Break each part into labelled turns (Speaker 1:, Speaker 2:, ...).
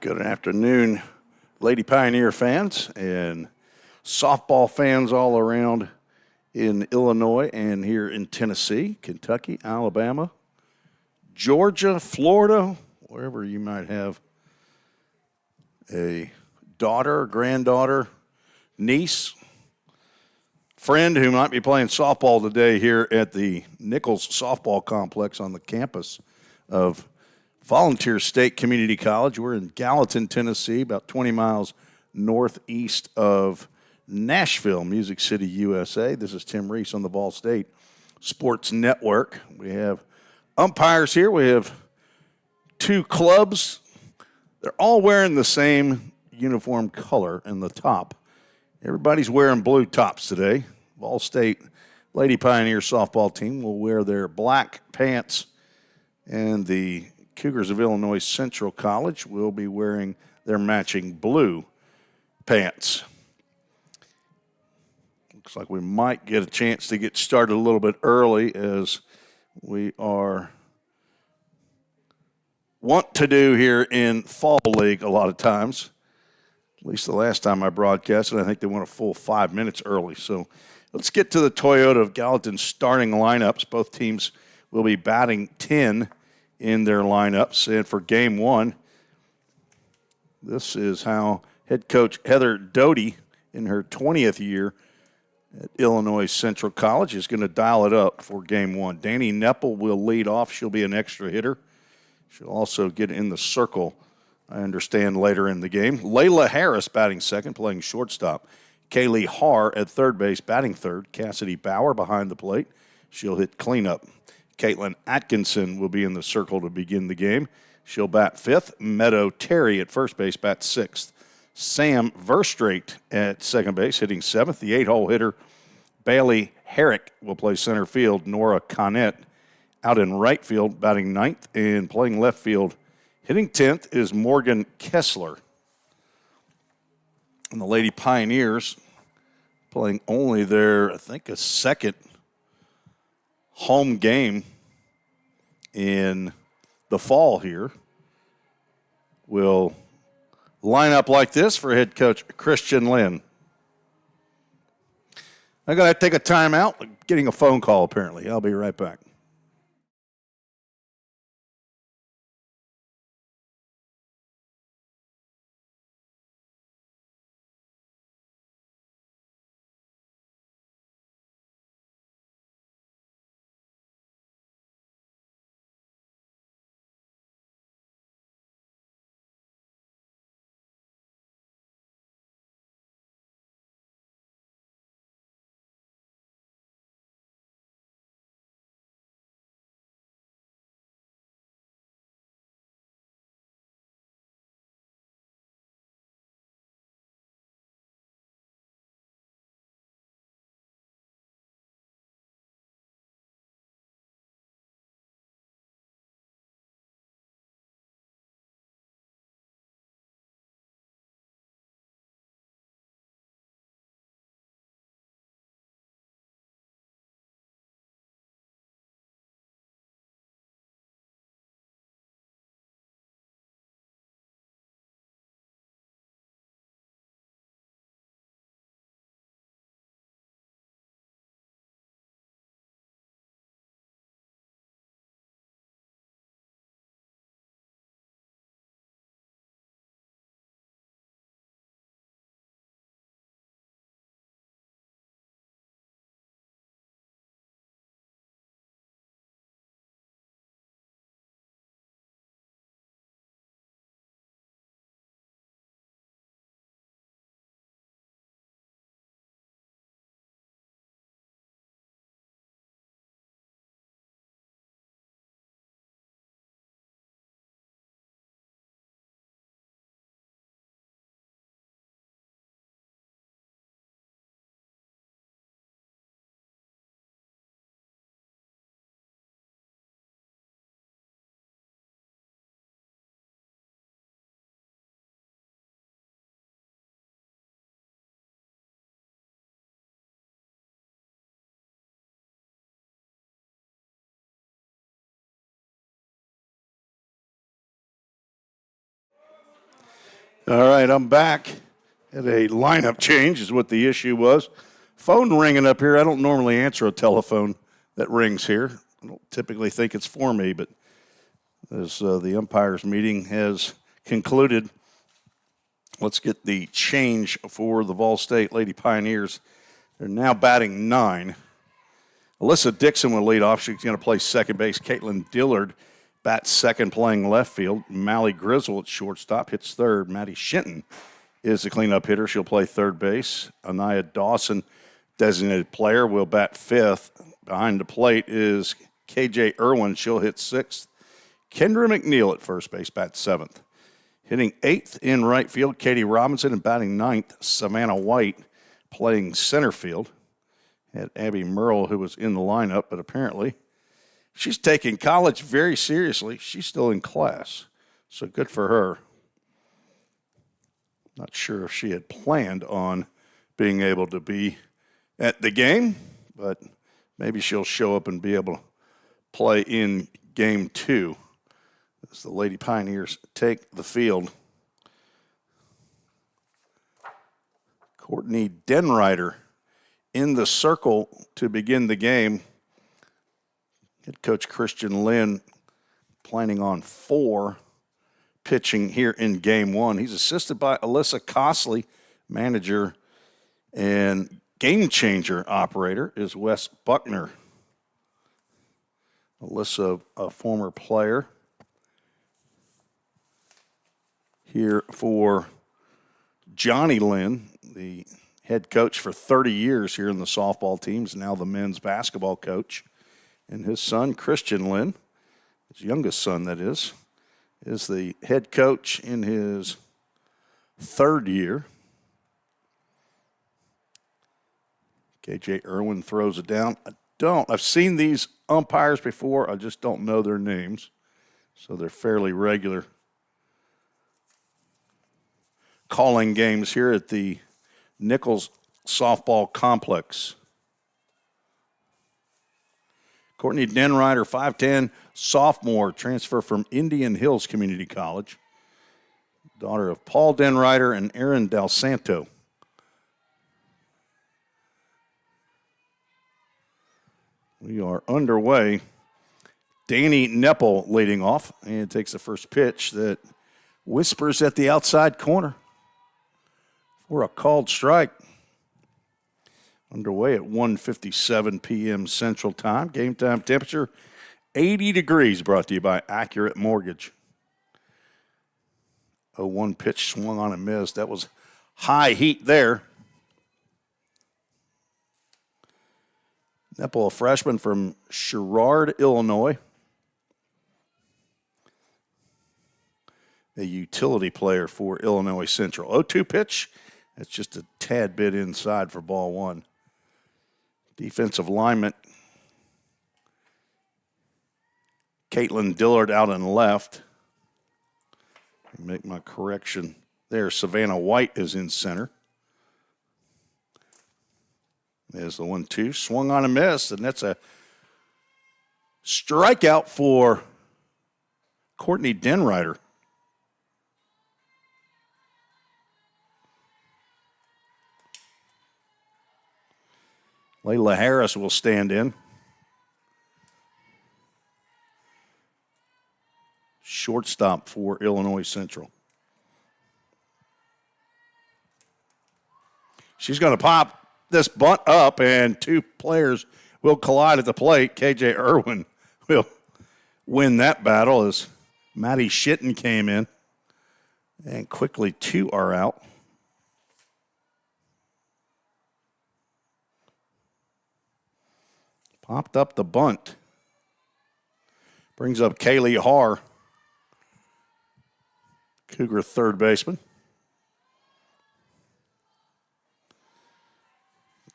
Speaker 1: Good afternoon, Lady Pioneer fans and softball fans all around in Illinois and here in Tennessee, Kentucky, Alabama, Georgia, Florida, wherever you might have a daughter, granddaughter, niece, friend who might be playing softball today here at the Nichols Softball Complex on the campus of Volunteer State Community College. We're in Gallatin, Tennessee, about 20 miles northeast of Nashville, Music City, USA. This is Tim Reese on the Vol State Sports Network. We have umpires here. We have two clubs. They're all wearing the same uniform color in the top. Everybody's wearing blue tops today. Vol State Lady Pioneer softball team will wear their black pants, and the Cougars of Illinois Central College will be wearing their matching blue pants. Looks like we might get a chance to get started a little bit early, as we want to do here in Fall League a lot of times. At least the last time I broadcasted, I think they went a full 5 minutes early. So let's get to the Toyota of Gallatin starting lineups. Both teams will be batting 10 in their lineups. And for game one, this is how head coach Heather Doty, in her 20th year at Illinois Central College, is going to dial it up for game one. Danny Neppel will lead off. She'll be an extra hitter. She'll also get in the circle, I understand, later in the game. Layla Harris batting second, playing shortstop. Kaylee Haar at third base, batting third. Cassidy Bauer behind the plate. She'll hit cleanup. Caitlin Atkinson will be in the circle to begin the game. She'll bat fifth. Meadow Terry at first base bats sixth. Sam Verstrate at second base, hitting seventh. The 8-hole hitter, Bailey Herrick, will play center field. Nora Connett out in right field, batting ninth. And playing left field, hitting 10th, is Morgan Kessler. And the Lady Pioneers, playing only their, I think, a second home game in the fall here, will line up like this for head coach Christian Lynn. I got to take a timeout. Getting a phone call, apparently. I'll be right back. All right, I'm back. Had a lineup change is what the issue was. Phone ringing up here. I don't normally answer a telephone that rings here. I don't typically think it's for me, but as the umpires meeting has concluded, let's get the change for the Vol State Lady Pioneers. They're now batting 9. Alyssa Dixon will lead off. She's going to play second base. Caitlin Dillard bats second, playing left field. Mally Grizzle at shortstop hits third. Maddie Shinton is the cleanup hitter. She'll play third base. Anaya Dawson, designated player, will bat fifth. Behind the plate is KJ Irwin. She'll hit sixth. Kendra McNeil at first base, bats seventh. Hitting eighth in right field, Katie Robinson, and batting ninth, Savannah White, playing center field. Had Abby Merle, who was in the lineup, but apparently she's taking college very seriously. She's still in class, so good for her. Not sure if she had planned on being able to be at the game, but maybe she'll show up and be able to play in game 2 as the Lady Pioneers take the field. Courtney Denrider in the circle to begin the game. Head coach Christian Lynn planning on 4 pitching here in game 1. He's assisted by Alyssa Cosley, manager, and game changer operator is Wes Buckner. Alyssa, a former player here for Johnny Lynn, the head coach for 30 years here in the softball teams, now the men's basketball coach. And his son, Christian Lynn, his youngest son that is the head coach in his 3rd year. KJ Irwin throws it down. I've seen these umpires before. I just don't know their names. So they're fairly regular calling games here at the Nichols Softball Complex. Courtney Denrider, 5'10", sophomore, transfer from Indian Hills Community College. Daughter of Paul Denrider and Aaron Del Santo. We are underway. Danny Neppel leading off and takes the first pitch that whispers at the outside corner for a called strike. Underway at 1:57 p.m. Central Time. Game time temperature 80 degrees, brought to you by Accurate Mortgage. 0-1 pitch swung on and missed. That was high heat there. Neppel, a freshman from Sherrard, Illinois. A utility player for Illinois Central. 0-2 pitch. That's just a tad bit inside for ball 1. Defensive lineman Caitlin Dillard out and left. Make my correction there. Savannah White is in center. There's the 1-2. Swung on and missed, and that's a strikeout for Courtney Denrider. Layla Harris will stand in. Shortstop for Illinois Central. She's going to pop this bunt up, and 2 players will collide at the plate. KJ Irwin will win that battle as Maddie Shitten came in. And quickly 2 are out. Popped up the bunt. Brings up Kaylee Haar, Cougar third baseman.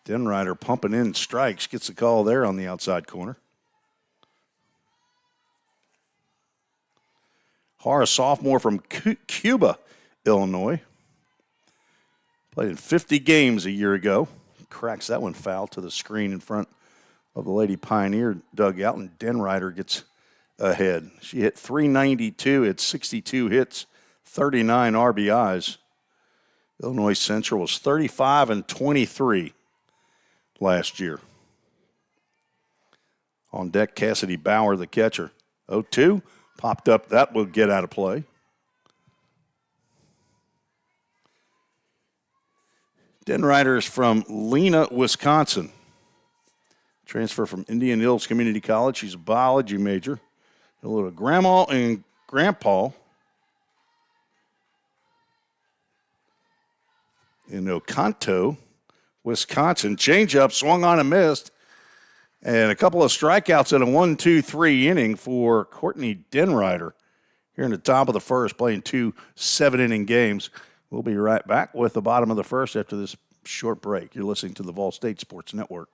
Speaker 1: Denrider pumping in strikes. Gets the call there on the outside corner. Haar, a sophomore from Cuba, Illinois. Played in 50 games a year ago. Cracks that one foul to the screen in front of the Lady Pioneer dugout, and Denrider gets ahead. She hit .392 at 62 hits, 39 RBIs. Illinois Central was 35-23 last year. On deck, Cassidy Bauer, the catcher. 0-2, popped up. That will get out of play. Denriders from Lena, Wisconsin. Transfer from Indian Hills Community College. She's a biology major. Hello to Grandma and Grandpa in Oconto, Wisconsin. Changeup swung on and missed. And a couple of strikeouts in a 1-2-3 inning for Courtney Denrider here in the top of the first, playing 2 7-inning games. We'll be right back with the bottom of the first after this short break. You're listening to the Vol State Sports Network.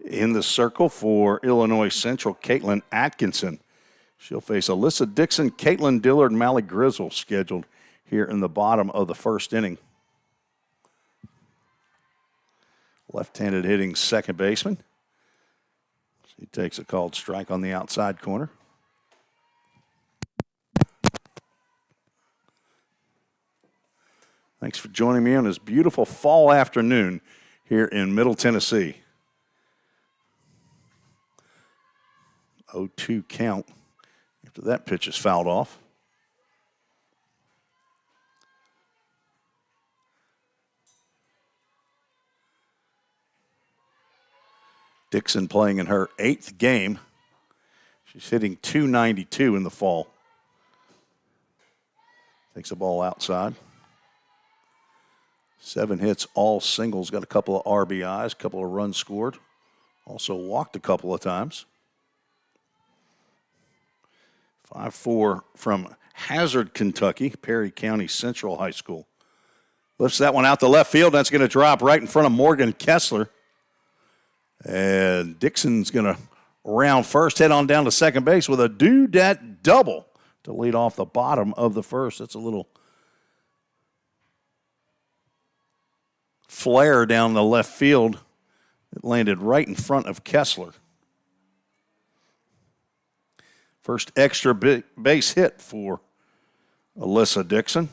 Speaker 1: In the circle for Illinois Central, Caitlin Atkinson. She'll face Alyssa Dixon, Caitlin Dillard, and Mally Grizzle scheduled here in the bottom of the first inning. Left-handed hitting second baseman. She takes a called strike on the outside corner. Thanks for joining me on this beautiful fall afternoon here in Middle Tennessee. 0-2 count after that pitch is fouled off. Dixon playing in her 8th game. She's hitting .292 in the fall. Takes the ball outside. 7 hits, all singles. Got a couple of RBIs, a couple of runs scored. Also walked a couple of times. 5-4 from Hazard, Kentucky, Perry County Central High School. Lifts that one out to left field. That's going to drop right in front of Morgan Kessler. And Dixon's going to round first, head on down to second base with a do-dat double to lead off the bottom of the first. That's a little flare down the left field. It landed right in front of Kessler. First extra base hit for Alyssa Dixon.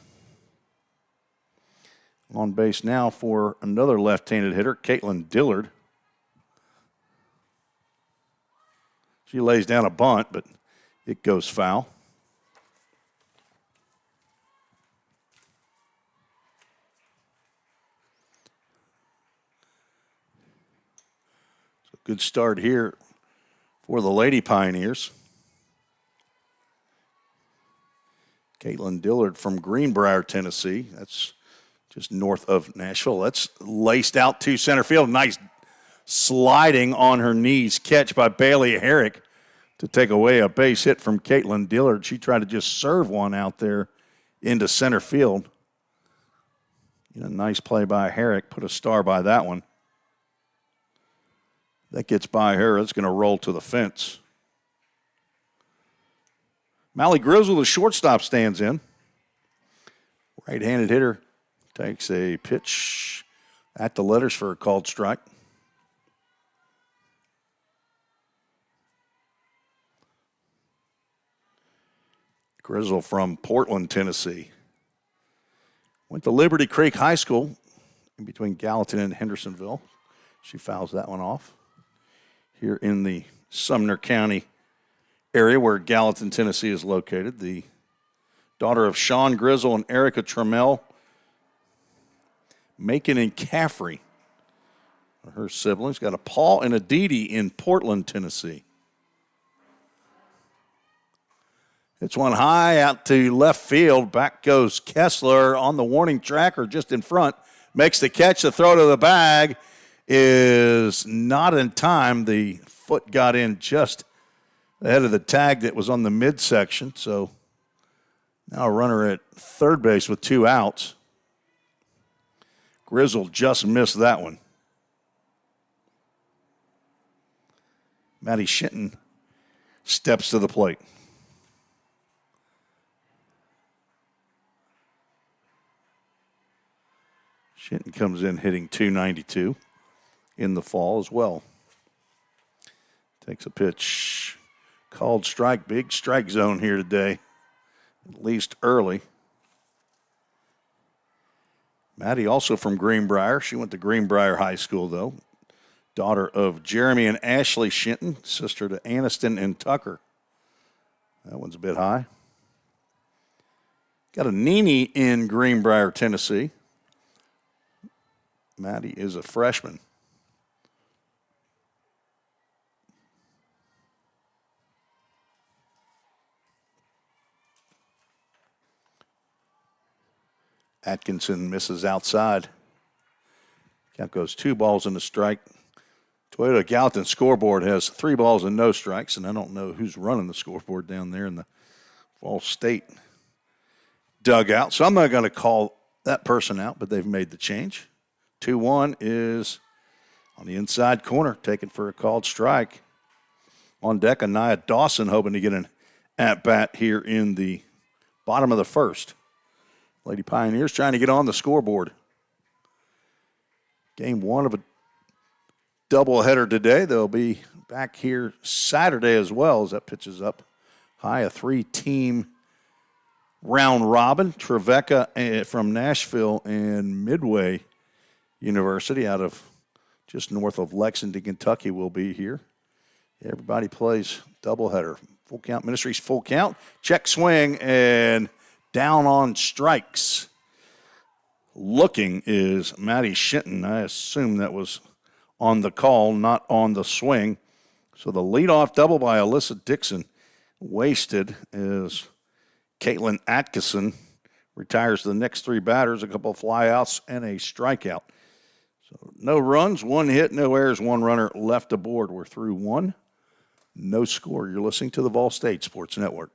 Speaker 1: On base now for another left-handed hitter, Caitlin Dillard. She lays down a bunt, but it goes foul. So good start here for the Lady Pioneers. Caitlin Dillard from Greenbrier, Tennessee. That's just north of Nashville. That's laced out to center field. Nice sliding on her knees catch by Bailey Herrick to take away a base hit from Caitlin Dillard. She tried to just serve one out there into center field. Nice play by Herrick. Put a star by that one. That gets by her. It's going to roll to the fence. Mally Grizzle, the shortstop, stands in. Right-handed hitter takes a pitch at the letters for a called strike. Grizzle from Portland, Tennessee. Went to Liberty Creek High School in between Gallatin and Hendersonville. She fouls that one off. Here in the Sumner County area where Gallatin, Tennessee is located, the daughter of Sean Grizzle and Erica Trammell, Macon and Caffrey, her siblings. Got a Paul and a Dee Dee in Portland, Tennessee. It's one high out to left field. Back goes Kessler on the warning track or just in front. Makes the catch. The throw to the bag is not in time. The foot got in just ahead of the tag that was on the midsection. So now a runner at third base with 2 outs. Grizzle just missed that one. Maddie Shinton steps to the plate. Shinton comes in hitting .292 in the fall as well. Takes a pitch. Called strike. Big strike zone here today, at least early. Maddie also from Greenbrier. She went to Greenbrier High School, though. Daughter of Jeremy and Ashley Shinton, sister to Aniston and Tucker. That one's a bit high. Got a Nini in Greenbrier, Tennessee. Maddie is a freshman. Atkinson misses outside. Count goes 2 balls and a strike. Toyota Gallatin scoreboard has 3 balls and no strikes, and I don't know who's running the scoreboard down there in the Fall State dugout. So I'm not going to call that person out, but they've made the change. 2-1 is on the inside corner, taken for a called strike. On deck, Anaya Dawson hoping to get an at-bat here in the bottom of the first. Lady Pioneers trying to get on the scoreboard. Game 1 of a doubleheader today. They'll be back here Saturday as well as that pitches up high. A 3-team round robin. Trevecca from Nashville and Midway University out of just north of Lexington, Kentucky will be here. Everybody plays doubleheader. Full count, Ministries full count. Check swing and down on strikes. Looking is Maddie Shinton. I assume that was on the call, not on the swing. So the leadoff double by Alyssa Dixon wasted as Caitlin Atkinson retires the next 3 batters, a couple of flyouts and a strikeout. So no runs, 1 hit, no errors, 1 runner left aboard. We're through 1. No score. You're listening to the Vol State Sports Network.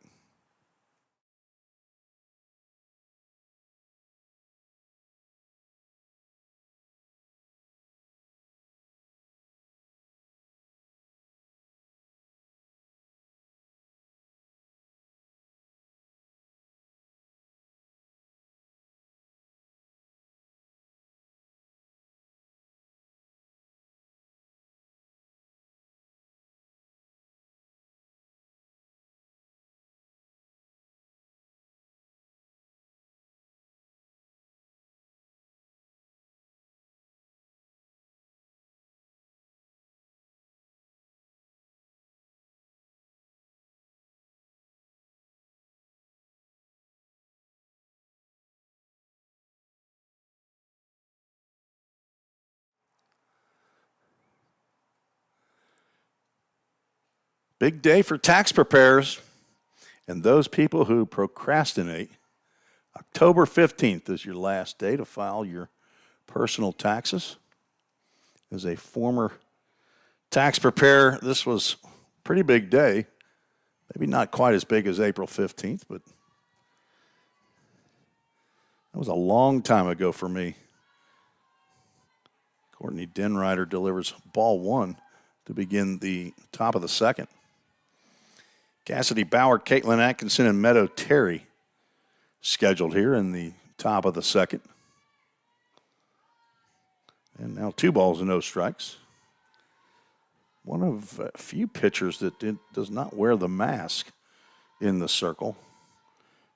Speaker 1: Big day for tax preparers and those people who procrastinate. October 15th is your last day to file your personal taxes. As a former tax preparer, this was a pretty big day. Maybe not quite as big as April 15th, but that was a long time ago for me. Courtney Denrider delivers ball 1 to begin the top of the second. Cassidy Bauer, Caitlin Atkinson, and Meadow Terry scheduled here in the top of the second. And now 2 balls and no strikes. One of a few pitchers that does not wear the mask in the circle.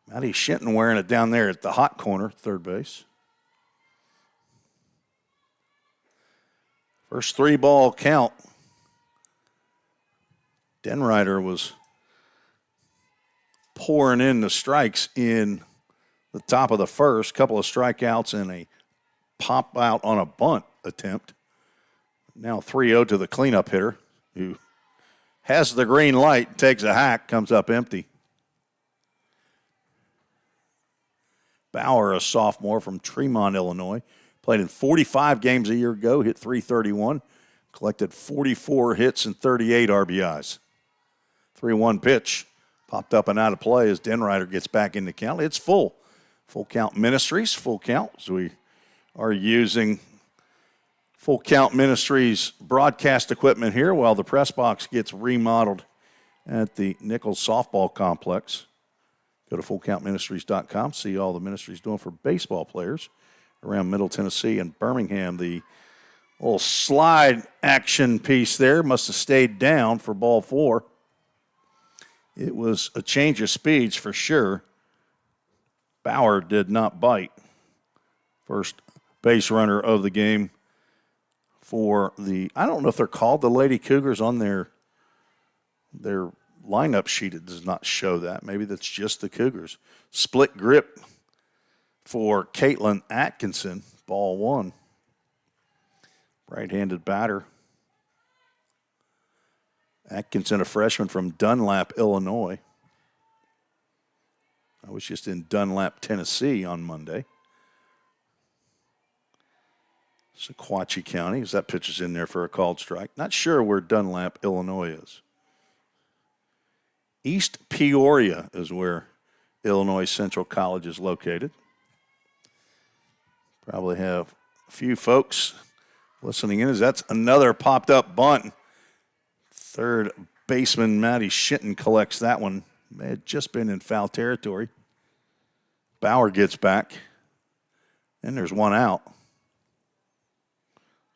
Speaker 1: Maddie Shinton wearing it down there at the hot corner, third base. First 3-ball count. Denrider was pouring in the strikes in the top of the first. Couple of strikeouts and a pop out on a bunt attempt. Now 3-0 to the cleanup hitter, who has the green light, takes a hack, comes up empty. Bauer, a sophomore from Tremont, Illinois, played in 45 games a year ago, hit .331, collected 44 hits and 38 RBIs. 3-1 pitch, popped up and out of play as Denrider gets back in the count. It's full. Full Count Ministries, full count. So we are using Full Count Ministries broadcast equipment here while the press box gets remodeled at the Nichols Softball Complex. Go to fullcountministries.com, see all the ministries doing for baseball players around Middle Tennessee and Birmingham. The little slide action piece there must have stayed down for ball 4. It was a change of speeds for sure. Bauer did not bite. First base runner of the game for the, I don't know if they're called the Lady Cougars on their lineup sheet. It does not show that. Maybe that's just the Cougars. Split grip for Caitlin Atkinson, ball 1. Right-handed batter. Atkinson, a freshman from Dunlap, Illinois. I was just in Dunlap, Tennessee on Monday. Sequatchie County, as that pitch is in there for a called strike. Not sure where Dunlap, Illinois is. East Peoria is where Illinois Central College is located. Probably have a few folks listening in as that's another popped up bunt. Third baseman Maddie Shinton collects that one. May have just been in foul territory. Bauer gets back. And there's one out.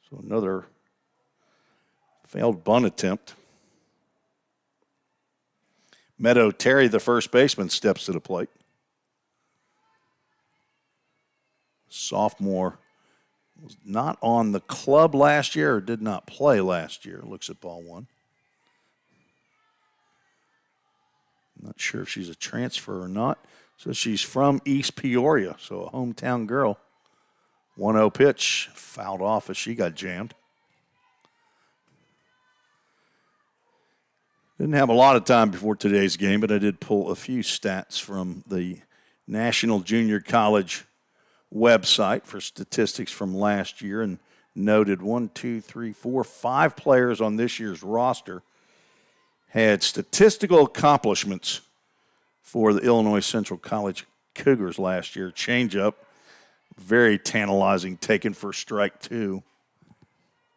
Speaker 1: So another failed bunt attempt. Meadow Terry, the first baseman, steps to the plate. Sophomore was not on the club last year or did not play last year. Looks at ball 1. Not sure if she's a transfer or not. So she's from East Peoria, so a hometown girl. 1-0 pitch, fouled off as she got jammed. Didn't have a lot of time before today's game, but I did pull a few stats from the National Junior College website for statistics from last year and noted 5 players on this year's roster had statistical accomplishments for the Illinois Central College Cougars last year. Changeup, very tantalizing, taken for strike 2.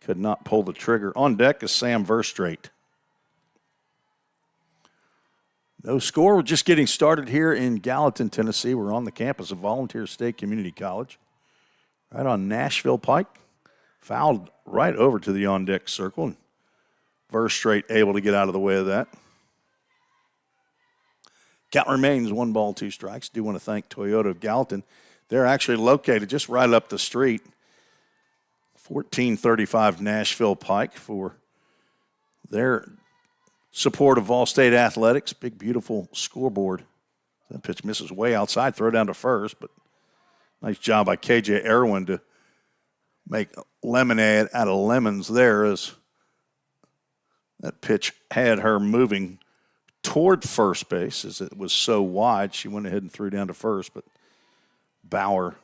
Speaker 1: Could not pull the trigger. On deck is Sam Verstrate. No score. We're just getting started here in Gallatin, Tennessee. We're on the campus of Volunteer State Community College, right on Nashville Pike. Fouled right over to the on-deck circle, and Verstrate able to get out of the way of that. Count remains 1 ball, 2 strikes. Do want to thank Toyota of Gallatin. They're actually located just right up the street, 1435 Nashville Pike, for their support of Vol State athletics. Big, beautiful scoreboard. That pitch misses way outside. Throw down to first, but nice job by KJ Erwin to make lemonade out of lemons there, as that pitch had her moving toward first base as it was so wide. She went ahead and threw down to first, but Bauer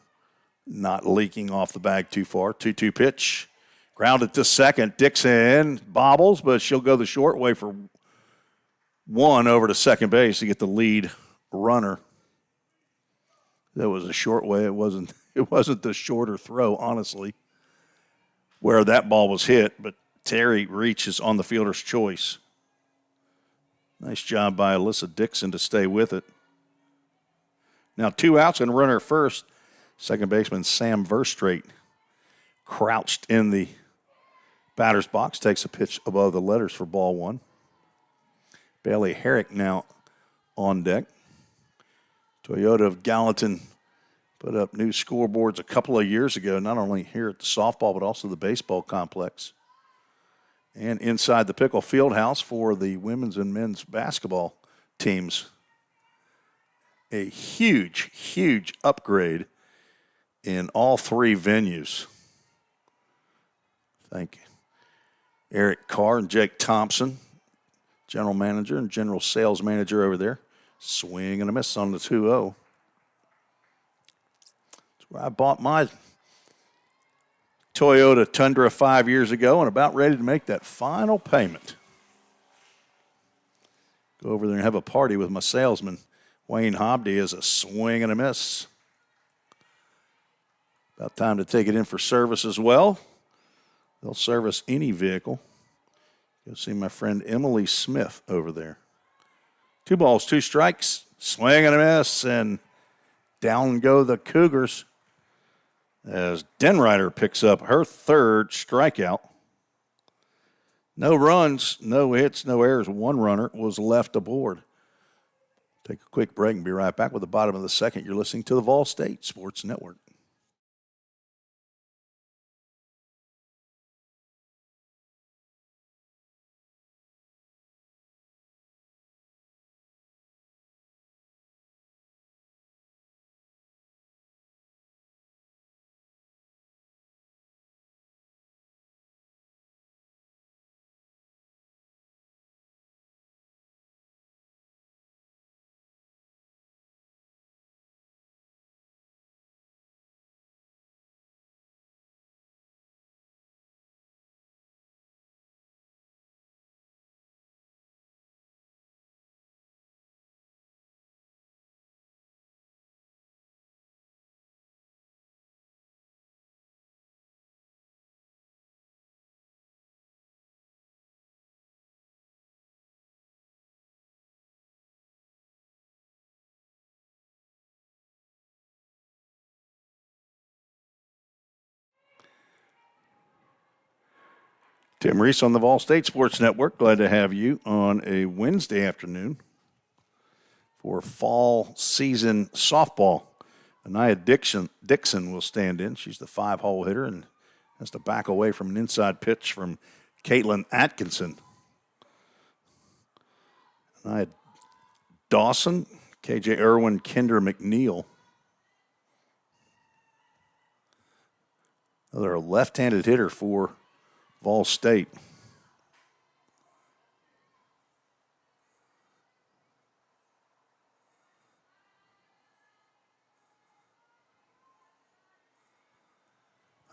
Speaker 1: not leaking off the bag too far. 2-2 pitch. Grounded to second. Dixon bobbles, but she'll go the short way for 1 over to second base to get the lead runner. That was a short way. It wasn't the shorter throw, honestly, where that ball was hit, but Terry reaches on the fielder's choice. Nice job by Alyssa Dixon to stay with it. Now 2 outs and runner first. Second baseman Sam Verstrate crouched in the batter's box, takes a pitch above the letters for ball 1. Bailey Herrick now on deck. Toyota of Gallatin put up new scoreboards a couple of years ago, not only here at the softball, but also the baseball complex. And inside the Pickle Fieldhouse for the women's and men's basketball teams. A huge, huge upgrade in all three venues. Thank Eric Carr and Jake Thompson, general manager and general sales manager over there. Swing and a miss on the 2-0. That's where I bought my Toyota Tundra 5 years ago and about ready to make that final payment. Go over there and have a party with my salesman. Wayne Hobdy is a swing and a miss. About time to take it in for service as well. They'll service any vehicle. Go see my friend Emily Smith over there. 2 balls, 2 strikes, swing and a miss, and down go the Cougars as Denrider picks up her 3rd strikeout. No runs, no hits, no errors. 1 runner was left aboard. Take a quick break and be right back with the bottom of the second. You're listening to the Vol State Sports Network. Tim Reese on the Vol State Sports Network. Glad to have you on a Wednesday afternoon for fall season softball. Anaya Dixon will stand in. She's the 5-hole hitter and has to back away from an inside pitch from Caitlin Atkinson. Anaya Dawson, KJ Irwin, Kendra McNeil. Another left-handed hitter for Vol State.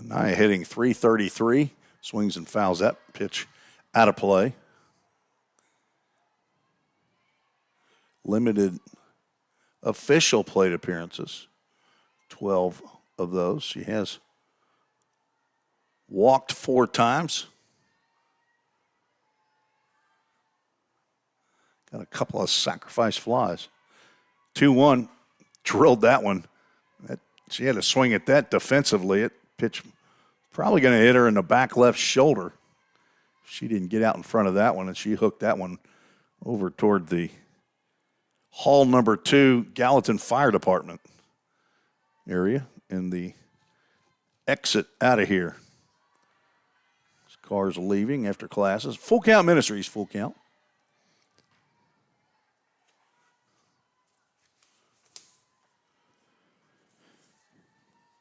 Speaker 1: Anaya hitting .333, swings and fouls that pitch out of play. Limited official plate appearances, 12 of those. She has walked 4 times. Got a couple of sacrifice flies. 2-1, drilled that one. She had to swing at that defensively. It pitch probably going to hit her in the back left shoulder. She didn't get out in front of that one, and she hooked that one over toward the Hall number 2 Gallatin Fire Department area in the exit out of here. Cars leaving after classes. Full Count Ministries, full count.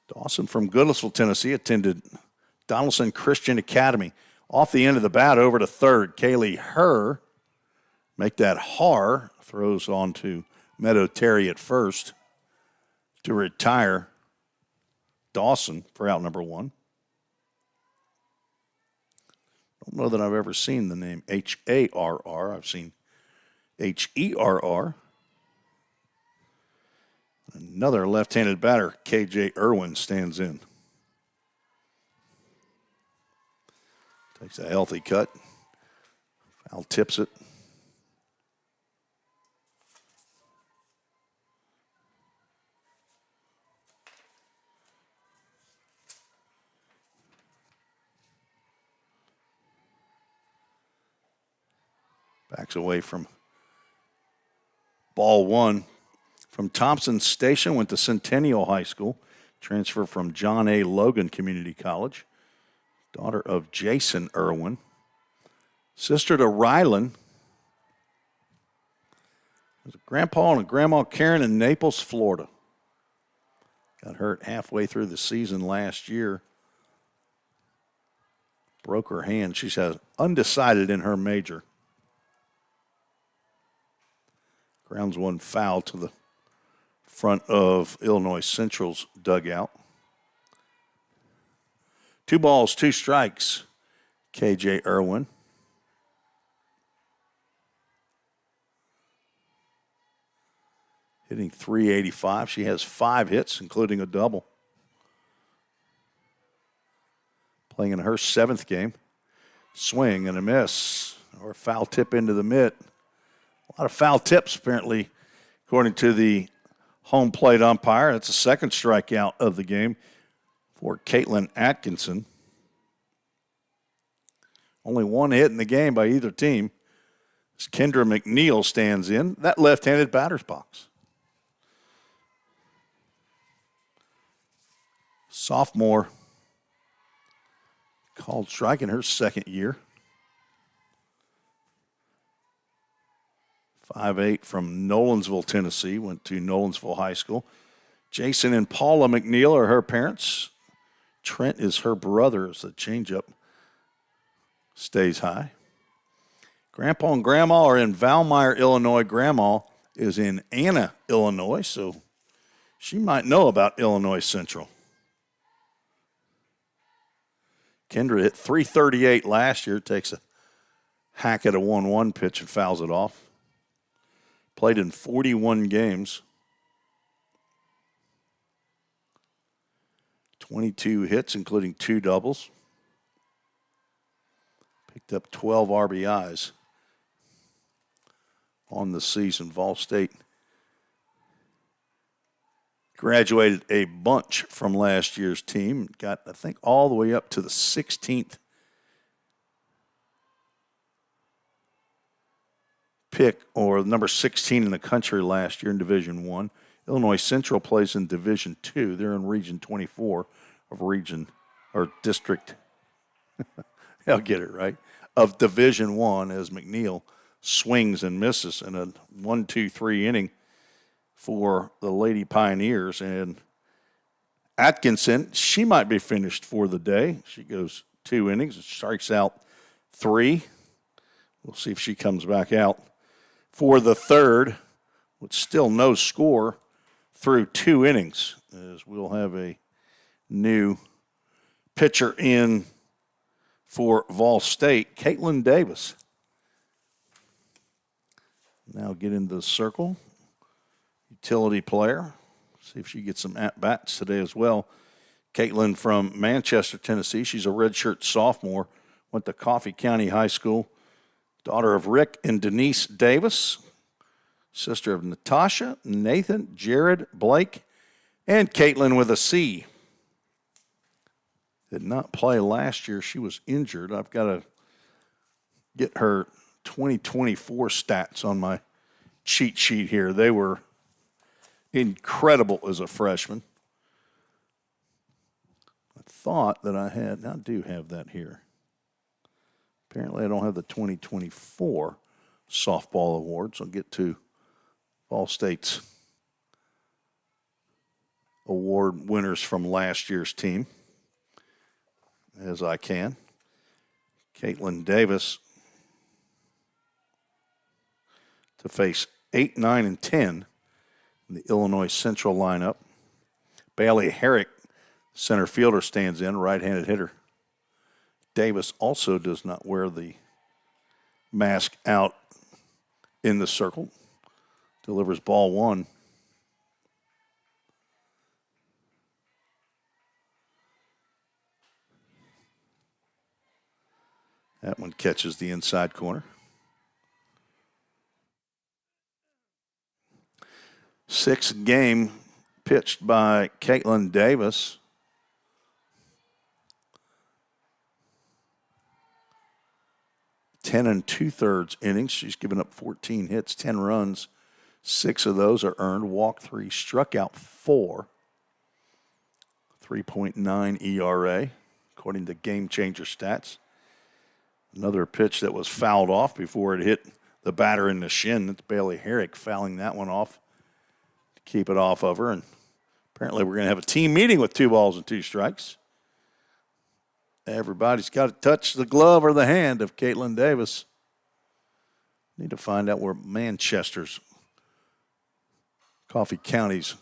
Speaker 1: Dawson from Goodlettsville, Tennessee, attended Donaldson Christian Academy. Off the end of the bat over to third. Kaylee Herr, make that Har, throws on to Meadow Terry at first to retire Dawson for out number 1. Don't know that I've ever seen the name Harr. I've seen Herr. Another left-handed batter, KJ Irwin, stands in. Takes a healthy cut. Foul tips it. Backs away from ball 1 From Thompson Station, went to Centennial High School. Transfer from John A. Logan Community College. Daughter of Jason Irwin. Sister to Rylan. There's a grandpa and a grandma Karen in Naples, Florida. Got hurt halfway through the season last year. Broke her hand. She's undecided in her major. Grounds one foul to the front of Illinois Central's dugout. 2 balls, 2 strikes, KJ Irwin. Hitting .385. She has 5 hits, including a double. Playing in her 7th game. Swing and a miss, or a foul tip into the mitt. A lot of foul tips, apparently, according to the home plate umpire. That's the 2nd strikeout of the game for Caitlin Atkinson. Only 1 hit in the game by either team. As Kendra McNeil stands in that left-handed batter's box. Sophomore called strike in her 2nd year. 5'8" from Nolensville, Tennessee. Went to Nolensville High School. Jason and Paula McNeil are her parents. Trent is her brother as the changeup stays high. Grandpa and Grandma are in Valmeyer, Illinois. Grandma is in Anna, Illinois, so she might know about Illinois Central. Kendra hit .338 last year. Takes a hack at a 1-1 pitch and fouls it off. Played in 41 games. 22 hits, including 2 doubles. Picked up 12 RBIs on the season. Vol State graduated a bunch from last year's team. Got, I think, all the way up to the 16th pick, or number 16 in the country last year in Division I. Illinois Central plays in Division II. They're in Region 24 of Region, or District, I'll get it right, of Division I, as McNeil swings and misses in a 1-2-3 inning for the Lady Pioneers. And Atkinson, she might be finished for the day. She goes 2 innings and strikes out 3. We'll see if she comes back out for the 3rd, with still no score through 2 innings, as we'll have a new pitcher in for Vol State, Caitlin Davis. Now get into the circle. Utility player. See if she gets some at-bats today as well. Caitlin from Manchester, Tennessee. She's a redshirt sophomore. Went to Coffee County High School. Daughter of Rick and Denise Davis. Sister of Natasha, Nathan, Jared, Blake, and Caitlin with a C. Did not play last year. She was injured. I've got to get her 2024 stats on my cheat sheet here. They were incredible as a freshman. I thought that I do have that here. Apparently I don't have the 2024 softball awards. I'll get to Ball State's award winners from last year's team as I can. Caitlin Davis to face 8, 9, and 10 in the Illinois Central lineup. Bailey Herrick, center fielder, stands in, right-handed hitter. Davis also does not wear the mask out in the circle. Delivers ball 1. That one catches the inside corner. 6th game pitched by Caitlin Davis. Ten and 2/3 innings. She's given up 14 hits, 10 runs, 6 of those are earned. Walked 3, struck out 4. 3.9 ERA, according to Game Changer stats. Another pitch that was fouled off before it hit the batter in the shin. That's Bailey Herrick fouling that one off to keep it off of her. And apparently we're going to have a team meeting with 2 balls and 2 strikes. Everybody's got to touch the glove or the hand of Caitlin Davis. Need to find out where Manchester's, Coffee County's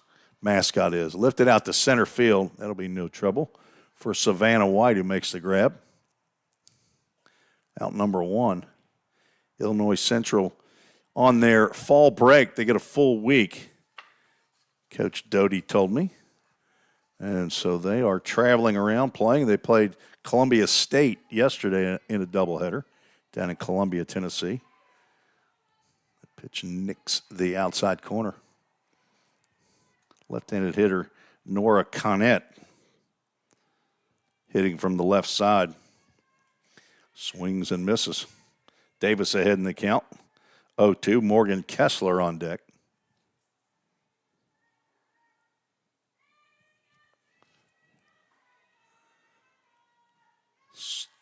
Speaker 1: mascot is. Lifted out to center field. That'll be no trouble for Savannah White, who makes the grab. Out number 1. Illinois Central on their fall break. They get a full week, Coach Doty told me. And so they are traveling around playing. They played Columbia State yesterday in a doubleheader down in Columbia, Tennessee. The pitch nicks the outside corner. Left-handed hitter Nora Connett hitting from the left side. Swings and misses. Davis ahead in the count. 0-2. Morgan Kessler on deck.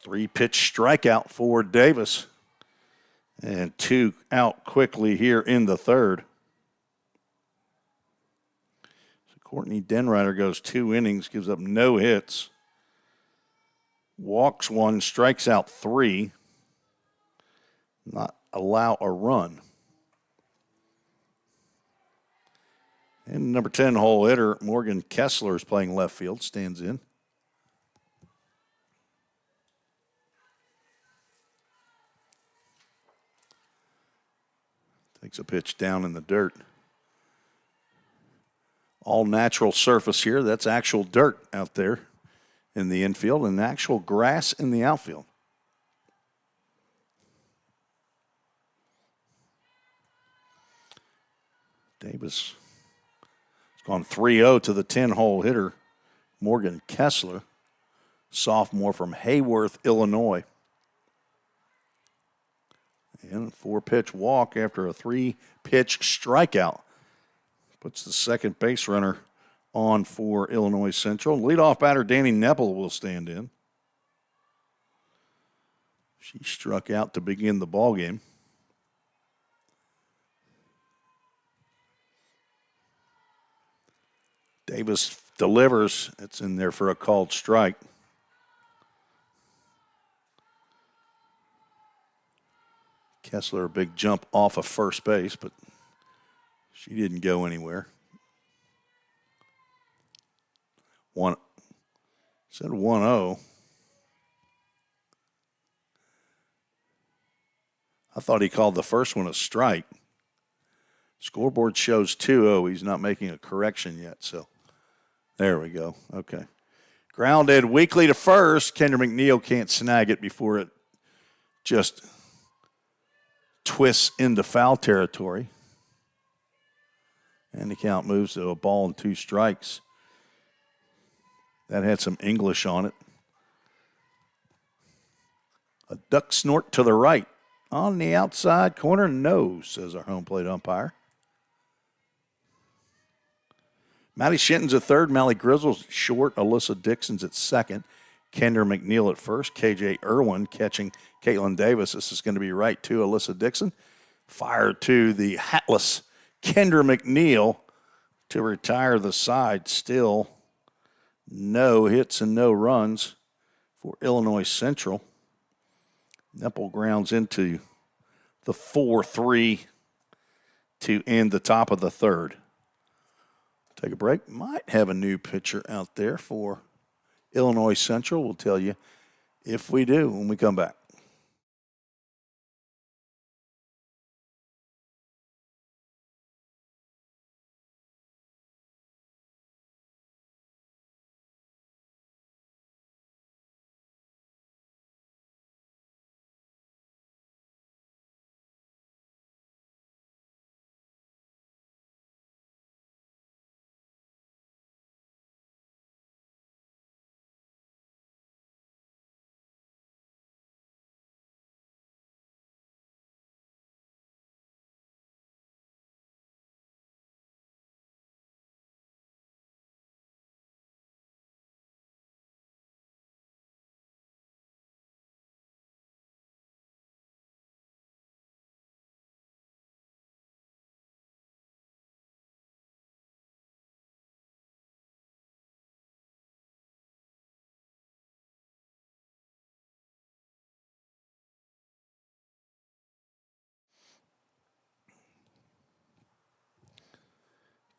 Speaker 1: Three-pitch strikeout for Davis. And 2 out quickly here in the third. So Courtney Denreiter goes 2 innings, gives up no hits. Walks 1, strikes out 3. Not allow a run. And number 10 hole hitter, Morgan Kessler, is playing left field, stands in. Takes a pitch down in the dirt. All natural surface here. That's actual dirt out there in the infield and actual grass in the outfield. Davis has gone 3-0 to the 10-hole hitter, Morgan Kessler, sophomore from Hayworth, Illinois. And a 4-pitch walk after a 3-pitch strikeout. Puts the second base runner on for Illinois Central. Leadoff batter Danny Nepple will stand in. She struck out to begin the ball game. Davis delivers. It's in there for a called strike. Kessler, a big jump off of first base, but she didn't go anywhere. Said 1-0. I thought he called the first one a strike. Scoreboard shows 2-0. He's not making a correction yet, so there we go. Okay. Grounded weakly to first. Kendra McNeil can't snag it before it just twists into foul territory. And the count moves to a ball and 2 strikes. That had some English on it. A duck snort to the right. On the outside corner, no, says our home plate umpire. Maddie Shinton's at third. Mally Grizzle's short. Alyssa Dixon's at second. Kendra McNeil at first. KJ Irwin catching Caitlin Davis. This is going to be right to Alyssa Dixon. Fire to the hatless Kendra McNeil to retire the side. Still no hits and no runs for Illinois Central. Nepple grounds into the 4-3 to end the top of the third. Take a break. Might have a new pitcher out there for Illinois Central. We'll tell you if we do when we come back.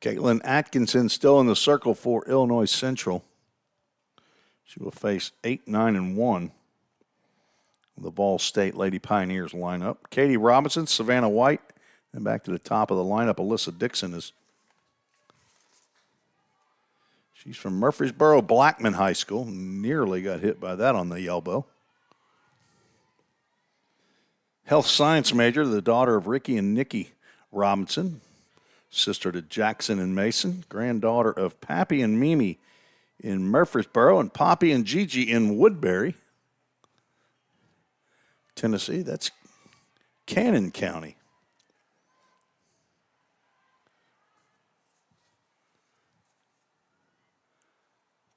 Speaker 1: Caitlin Atkinson still in the circle for Illinois Central. She will face 8, 9, and 1. The Ball State Lady Pioneers lineup. Katie Robinson, Savannah White, and back to the top of the lineup, Alyssa Dixon is. She's from Murfreesboro Blackman High School. Nearly got hit by that on the elbow. Health science major, the daughter of Ricky and Nikki Robinson, sister to Jackson and Mason, granddaughter of Pappy and Mimi in Murfreesboro and Poppy and Gigi in Woodbury, Tennessee. That's Cannon County.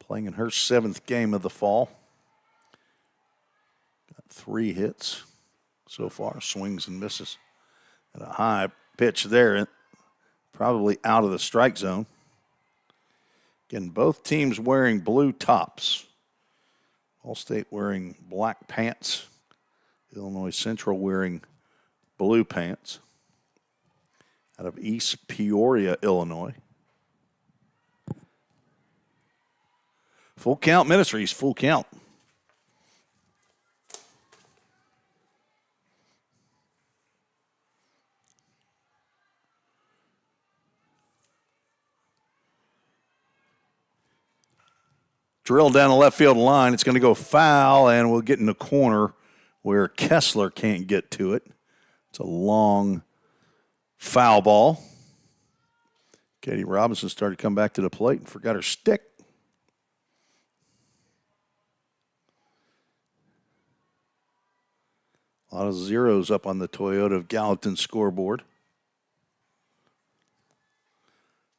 Speaker 1: Playing in her 7th game of the fall. Got 3 hits so far, swings and misses. And a high pitch there, probably out of the strike zone. Again, both teams wearing blue tops. Ball State wearing black pants. Illinois Central wearing blue pants. Out of East Peoria, Illinois. Full count Ministries, full count. Drill down the left field line. It's going to go foul, and we'll get in the corner where Kessler can't get to it. It's a long foul ball. Katie Robinson started to come back to the plate and forgot her stick. A lot of zeros up on the Toyota of Gallatin scoreboard.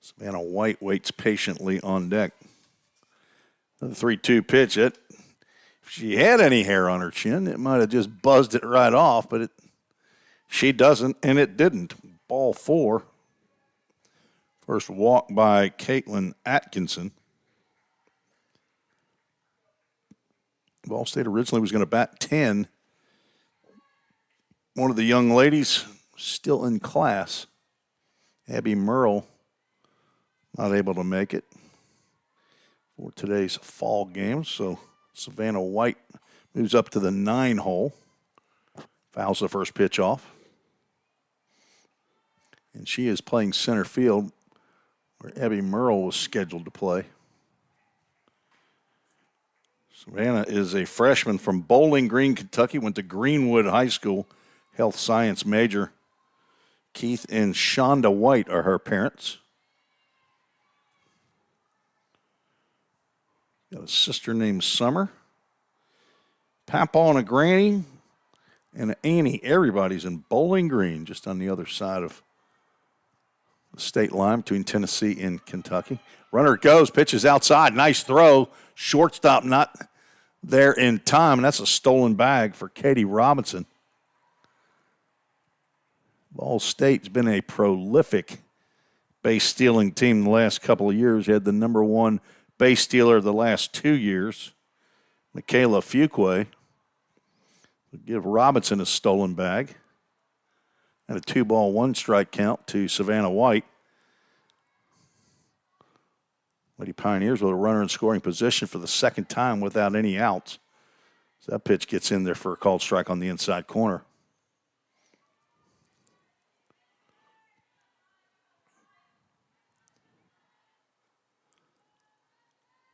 Speaker 1: Savannah White waits patiently on deck. The 3-2 pitch. If she had any hair on her chin, it might have just buzzed it right off, but she doesn't, and it didn't. Ball 4. First walk by Caitlin Atkinson. Ball State originally was going to bat 10. One of the young ladies still in class, Abby Merle, not able to make it for today's fall game. So Savannah White moves up to the 9 hole. Fouls the first pitch off. And she is playing center field where Abby Merle was scheduled to play. Savannah is a freshman from Bowling Green, Kentucky, went to Greenwood High School, health science major. Keith and Shonda White are her parents. Got a sister named Summer. Papa and a granny and an Annie. Everybody's in Bowling Green, just on the other side of the state line between Tennessee and Kentucky. Runner goes, pitches outside. Nice throw. Shortstop not there in time, and that's a stolen bag for Katie Robinson. Ball State's been a prolific base stealing team the last couple of years. Had the number 1 base stealer the last 2 years, Michaela Fuqua. We'll give Robinson a stolen bag. And a 2-ball, 1-strike count to Savannah White. Lady Pioneers with a runner in scoring position for the second time without any outs. So that pitch gets in there for a called strike on the inside corner.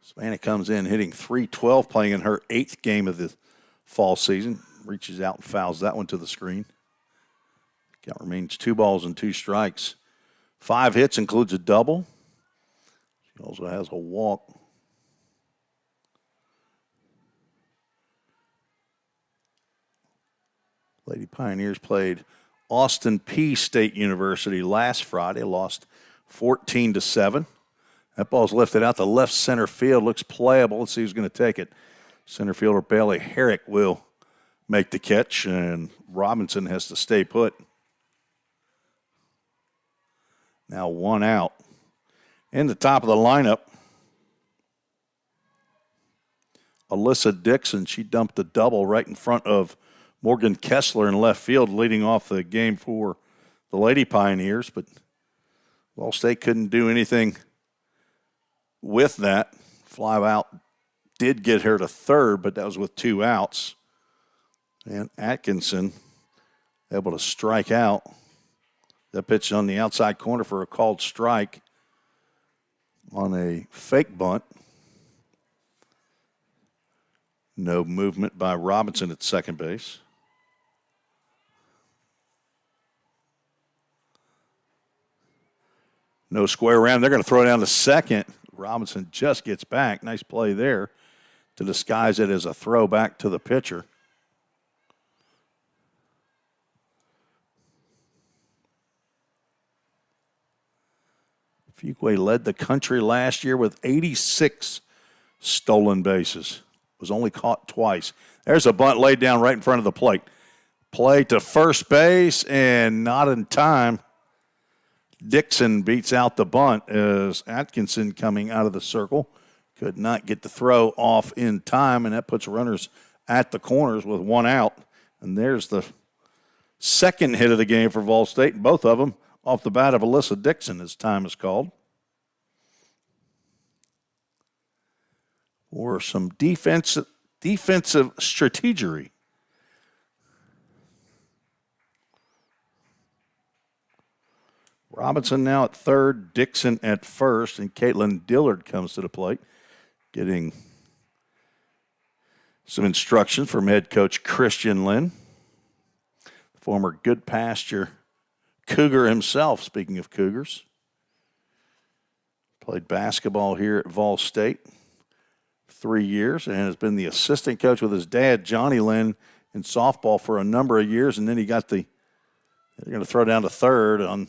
Speaker 1: Savannah comes in hitting .312, playing in her 8th game of the fall season. Reaches out and fouls that one to the screen. Count remains 2 balls and 2 strikes. 5 hits, includes a double. She also has a walk. Lady Pioneers played Austin Peay State University last Friday, lost 14-7. That ball's lifted out to left center field. Looks playable. Let's see who's going to take it. Center fielder Bailey Herrick will make the catch, and Robinson has to stay put. Now 1 out. In the top of the lineup, Alyssa Dixon. She dumped a double right in front of Morgan Kessler in left field, leading off the game for the Lady Pioneers, but Ball State couldn't do anything with that. Fly out did get her to third, but that was with 2 outs. And Atkinson able to strike out. That pitch on the outside corner for a called strike on a fake bunt. No movement by Robinson at second base. No square around. They're going to throw it down to second. Robinson just gets back. Nice play there to disguise it as a throw back to the pitcher. Fuquay led the country last year with 86 stolen bases. Was only caught twice. There's a bunt laid down right in front of the plate. Play to first base and not in time. Dixon beats out the bunt as Atkinson coming out of the circle could not get the throw off in time, and that puts runners at the corners with 1 out. And there's the second hit of the game for Vol State, both of them off the bat of Alyssa Dixon as time is called. Or some defensive strategery. Robinson now at third, Dixon at first, and Caitlin Dillard comes to the plate, getting some instruction from head coach Christian Lynn, former Good Pasture Cougar himself, speaking of Cougars. Played basketball here at Vol State 3 years and has been the assistant coach with his dad, Johnny Lynn, in softball for a number of years. And then he got they're going to throw down to third on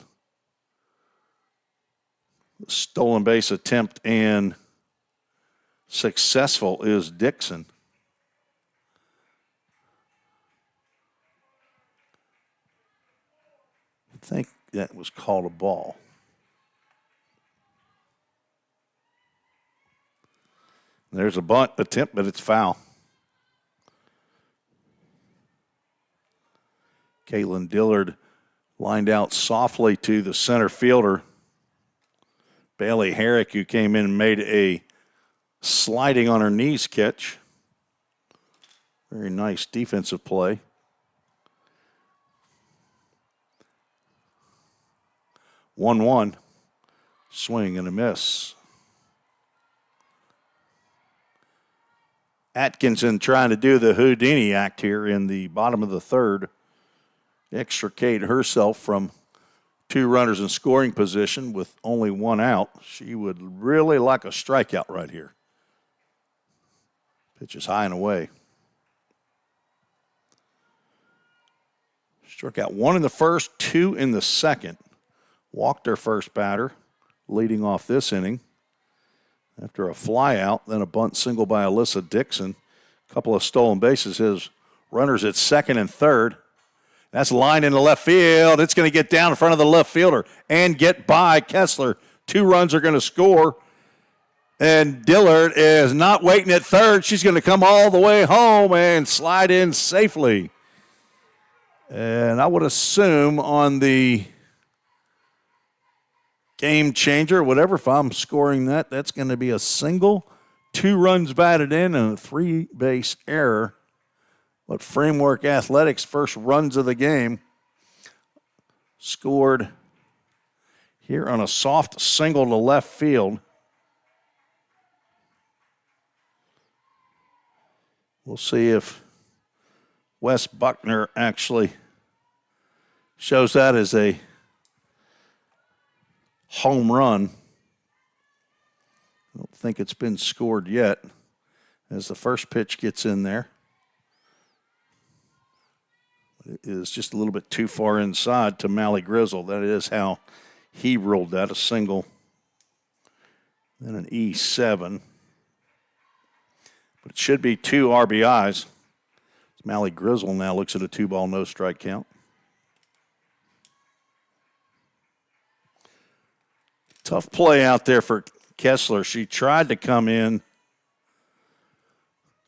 Speaker 1: stolen base attempt, and successful is Dixon. I think that was called a ball. There's a bunt attempt, but it's foul. Caitlin Dillard lined out softly to the center fielder, Bailey Herrick, who came in and made a sliding on her knees catch. Very nice defensive play. One, swing and a miss. Atkinson trying to do the Houdini act here in the bottom of the third, extricate herself from 2 runners in scoring position with only 1 out. She would really like a strikeout right here. Pitch is high and away. Struck out 1 in the first, 2 in the second. Walked her first batter, leading off this inning. After a fly out, then a bunt single by Alyssa Dixon. A couple of stolen bases. His runners at second and third. That's lined in the left field. It's going to get down in front of the left fielder and get by Kessler. 2 runs are going to score. And Dillard is not waiting at third. She's going to come all the way home and slide in safely. And I would assume on the game changer, whatever, if I'm scoring that, that's going to be a single, 2 runs batted in, and a 3-base error. But Framework Athletics' first runs of the game scored here on a soft single to left field. We'll see if Wes Buckner actually shows that as a home run. I don't think it's been scored yet as the first pitch gets in there. It is just a little bit too far inside to Mally Grizzle. That is how he ruled that, a single. Then an E7. But it should be 2 RBIs. Mally Grizzle now looks at a 2-ball, no strike count. Tough play out there for Kessler. She tried to come in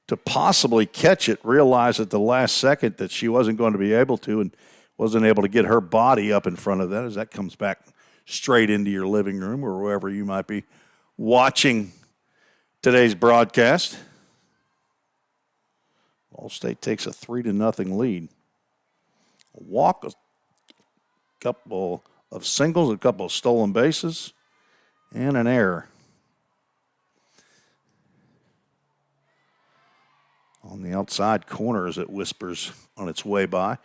Speaker 1: to possibly catch it, realized at the last second that she wasn't going to be able to, and wasn't able to get her body up in front of that as that comes back straight into your living room or wherever you might be watching today's broadcast. Ball State takes a 3-0 lead. A walk, a couple of singles, a couple of stolen bases, and an error. On the outside corner as it whispers on its way by.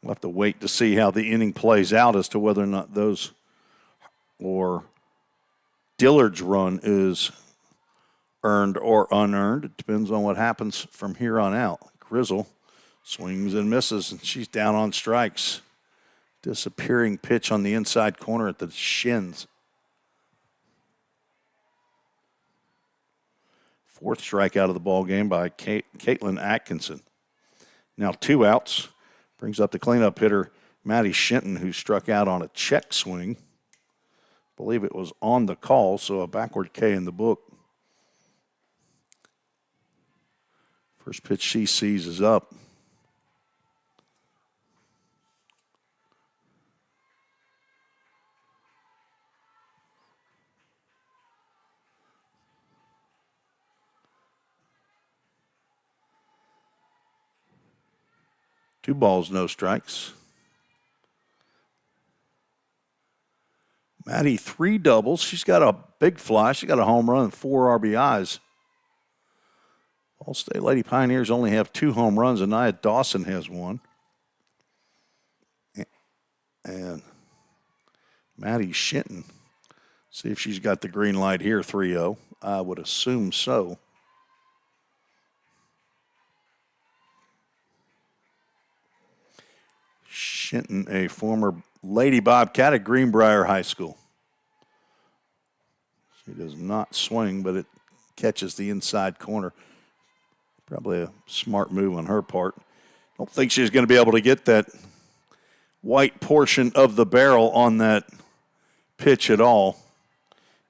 Speaker 1: We'll have to wait to see how the inning plays out as to whether or not those or Dillard's run is earned or unearned. It depends on what happens from here on out. Grizzle swings and misses, and she's down on strikes. Disappearing pitch on the inside corner at the shins. Fourth strikeout of the ball game by Caitlin Atkinson. Now 2 outs. Brings up the cleanup hitter, Maddie Shinton, who struck out on a check swing. I believe it was on the call, so a backward K in the book. First pitch she sees is up. Two balls, no strikes. Maddie, 3 doubles. She's got a big fly. She got a home run and 4 RBIs. Ball State Lady Pioneers only have 2 home runs, and Nia Dawson has 1. And Maddie Shinton, see if she's got the green light here, 3-0. I would assume so. Shinton, a former Lady Bobcat at Greenbrier High School. She does not swing, but it catches the inside corner. Probably a smart move on her part. Don't think she's going to be able to get that white portion of the barrel on that pitch at all.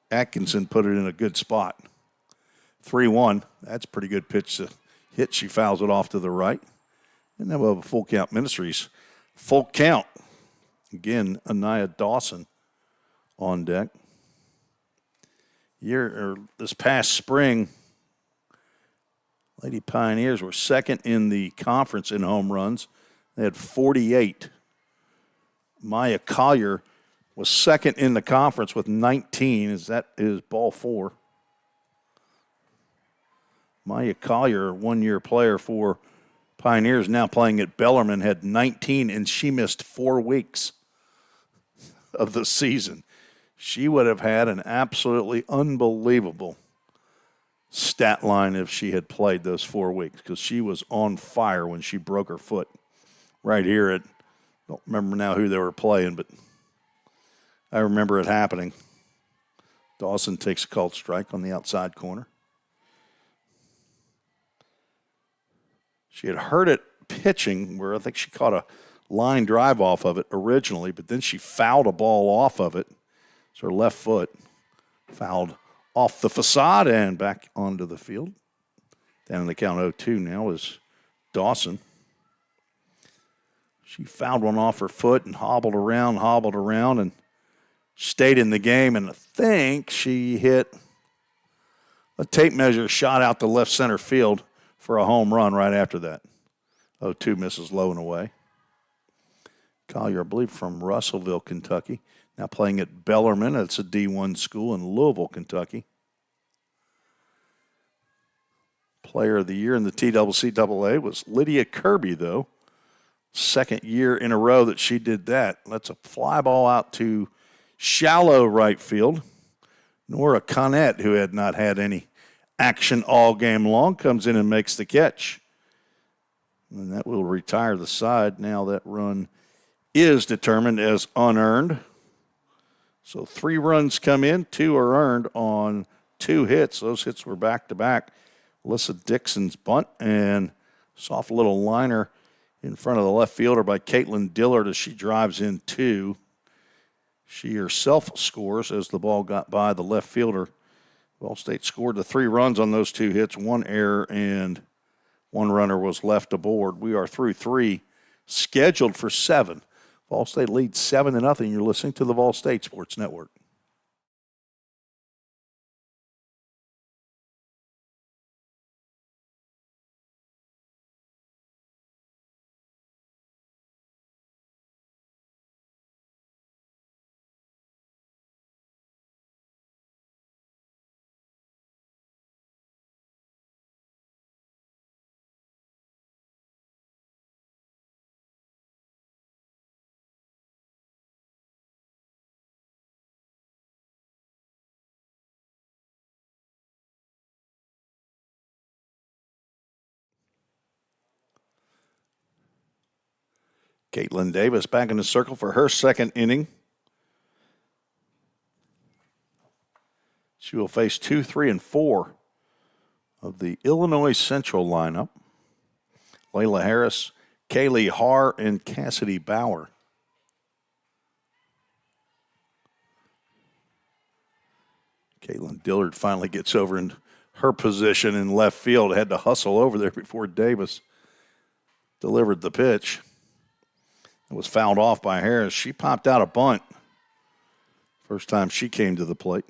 Speaker 1: Atkinson put it in a good spot. 3-1. That's a pretty good pitch to hit. She fouls it off to the right. And then we'll have a full count Ministries. Full count. Again, Anaya Dawson on deck. This past spring, Lady Pioneers were second in the conference in home runs. They had 48. Maya Collier was second in the conference with 19. That is ball 4. Maya Collier, 1-year player for Pioneers, now playing at Bellarmine, had 19, and she missed 4 weeks of the season. She would have had an absolutely unbelievable stat line if she had played those 4 weeks, because she was on fire when she broke her foot right here at, don't remember now who they were playing, but I remember it happening. Dawson takes a called strike on the outside corner. She had hurt it pitching, where I think she caught a line drive off of it originally, but then she fouled a ball off of it. So her left foot fouled off the facade and back onto the field. Down in the count 0-2 now is Dawson. She fouled one off her foot and hobbled around, and stayed in the game. And I think she hit a tape measure shot out to left center field for a home run right after that. 0-2 misses low and away. Collier, I believe, from Russellville, Kentucky. Now playing at Bellarmine. It's a D1 school in Louisville, Kentucky. Player of the year in the TCCAA was Lydia Kirby, though. Second year in a row that she did that. That's a fly ball out to shallow right field. Nora Connett, who had not had any action all game long, comes in and makes the catch. And that will retire the side. Now that run is determined as unearned. So 3 runs come in, 2 are earned on 2 hits. Those hits were back-to-back. Alyssa Dixon's bunt and soft little liner in front of the left fielder by Caitlin Dillard as she drives in 2. She herself scores as the ball got by the left fielder. Ball State scored the 3 runs on those 2 hits, 1 error, and 1 runner was left aboard. We are through 3, scheduled for 7. Vol State leads 7-0. You're listening to the Vol State Sports Network. Caitlin Davis back in the circle for her second inning. She will face 2, 3, and 4 of the Illinois Central lineup. Layla Harris, Kaylee Haar, and Cassidy Bauer. Caitlin Dillard finally gets over in her position in left field. Had to hustle over there before Davis delivered the pitch. It was fouled off by Harris. She popped out a bunt. First time she came to the plate.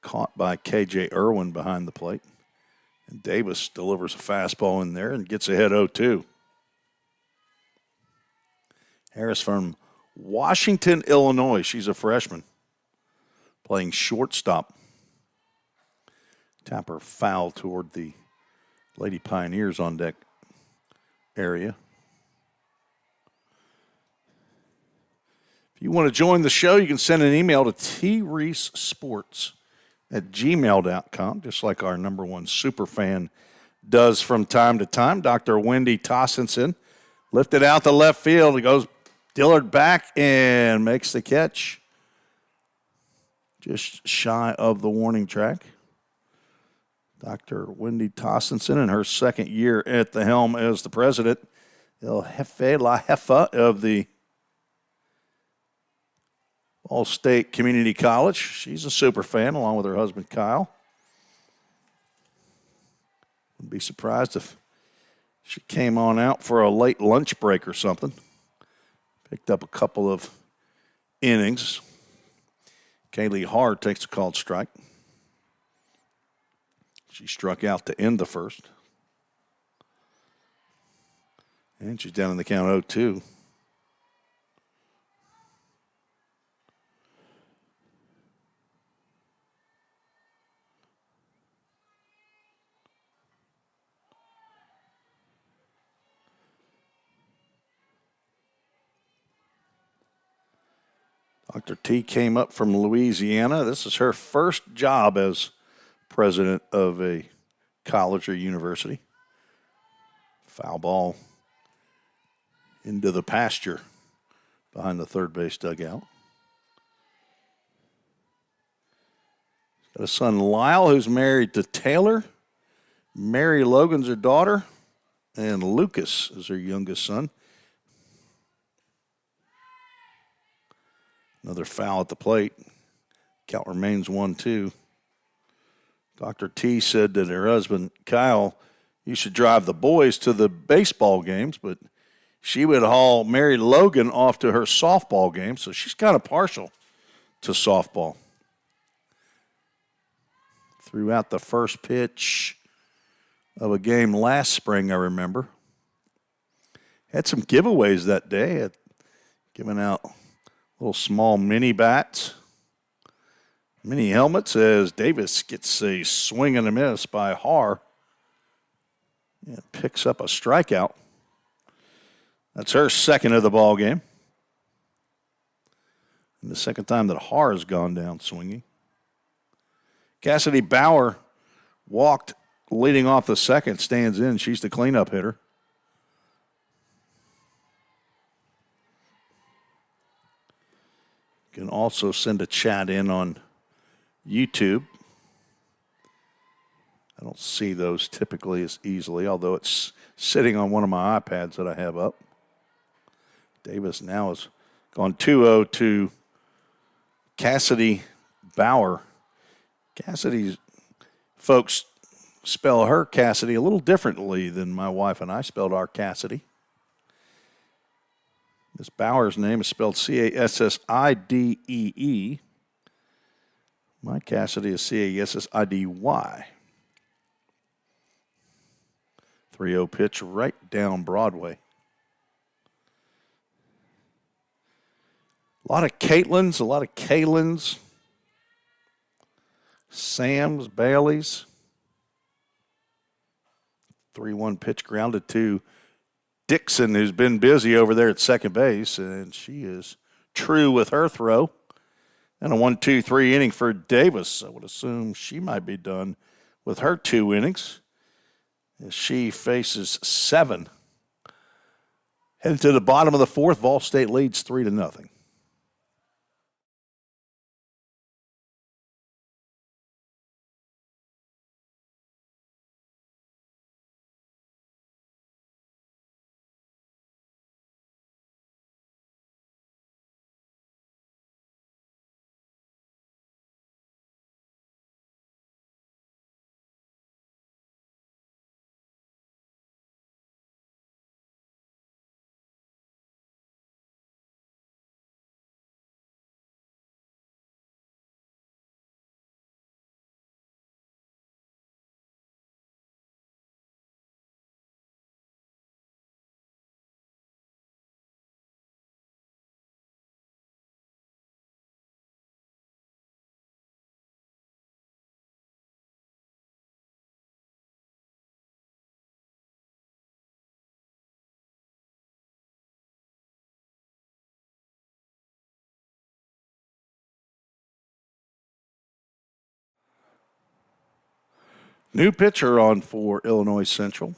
Speaker 1: Caught by K.J. Irwin behind the plate. And Davis delivers a fastball in there and gets ahead 0-2. Harris from Washington, Illinois. She's a freshman. Playing shortstop. Tapper foul toward the Lady Pioneers on deck area. If you want to join the show, you can send an email to treesesports@gmail.com, just like our number one super fan does from time to time. Dr. Wendy Tossenson lifted out the left field. It goes Dillard back and makes the catch. Just shy of the warning track. Dr. Wendy Tossenson in her second year at the helm as the president. El Jefe La Jefa of the Vol State Community College. She's a super fan along with her husband, Kyle. Wouldn't be surprised if she came on out for a late lunch break or something. Picked up a couple of innings. Kaylee Haar takes a called strike. She struck out to end the first. And she's down in the count 0-2. Dr. T came up from Louisiana. This is her first job as president of a college or university. Foul ball into the pasture behind the third base dugout. She's got a son, Lyle, who's married to Taylor. Mary Logan's her daughter, and Lucas is her youngest son. Another foul at the plate. Count remains 1-2. Dr. T said that her husband, Kyle, you should drive the boys to the baseball games, but she would haul Mary Logan off to her softball game, so she's kind of partial to softball. Threw out the first pitch of a game last spring, I remember. Had some giveaways that day. Had given out little small mini bats, mini helmets, as Davis gets a swing and a miss by Haar and picks up a strikeout. That's her second of the ball game. And the second time that Haar has gone down swinging. Cassidy Bauer walked leading off the second, stands in. She's the cleanup hitter. You can also send a chat in on YouTube. I don't see those typically as easily, although it's sitting on one of my iPads that I have up. Davis now has gone 2-0 to Cassidy Bauer. Cassidy's folks spell her Cassidy a little differently than my wife and I spelled our Cassidy. Miss Bauer's name is spelled Cassidee. Mike Cassidy is Cassidy. 3-0 pitch right down Broadway. A lot of Caitlins, a lot of Kaylins, Sams, Baileys. 3-1 pitch grounded to Dixon, who's been busy over there at second base, and she is true with her throw. And a 1-2-3 inning for Davis. I would assume she might be done with her 2 innings as she faces 7. Heading to the bottom of the 4th, Vol State leads 3-0. New pitcher on for Illinois Central.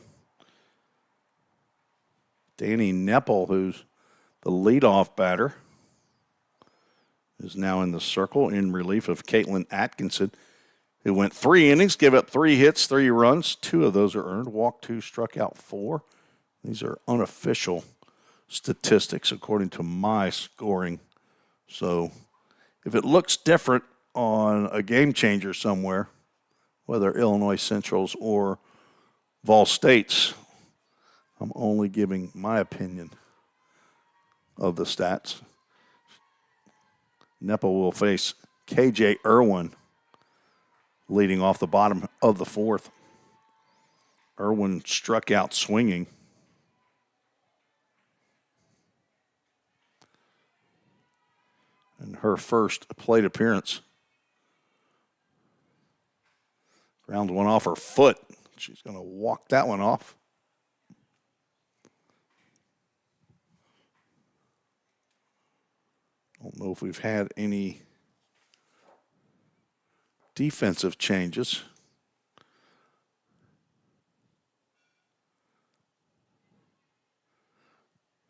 Speaker 1: Danny Nepple, who's the leadoff batter, is now in the circle in relief of Caitlin Atkinson, who went 3 innings, gave up 3 hits, 3 runs. 2 of those are earned. Walked 2, struck out 4. These are unofficial statistics according to my scoring. So if it looks different on a game changer somewhere, whether Illinois Central's or Vol State's, I'm only giving my opinion of the stats. Nepal will face KJ Irwin leading off the bottom of the 4th. Irwin struck out swinging. And her first plate appearance. Grounds one off her foot. She's going to walk that one off. Don't know if we've had any defensive changes.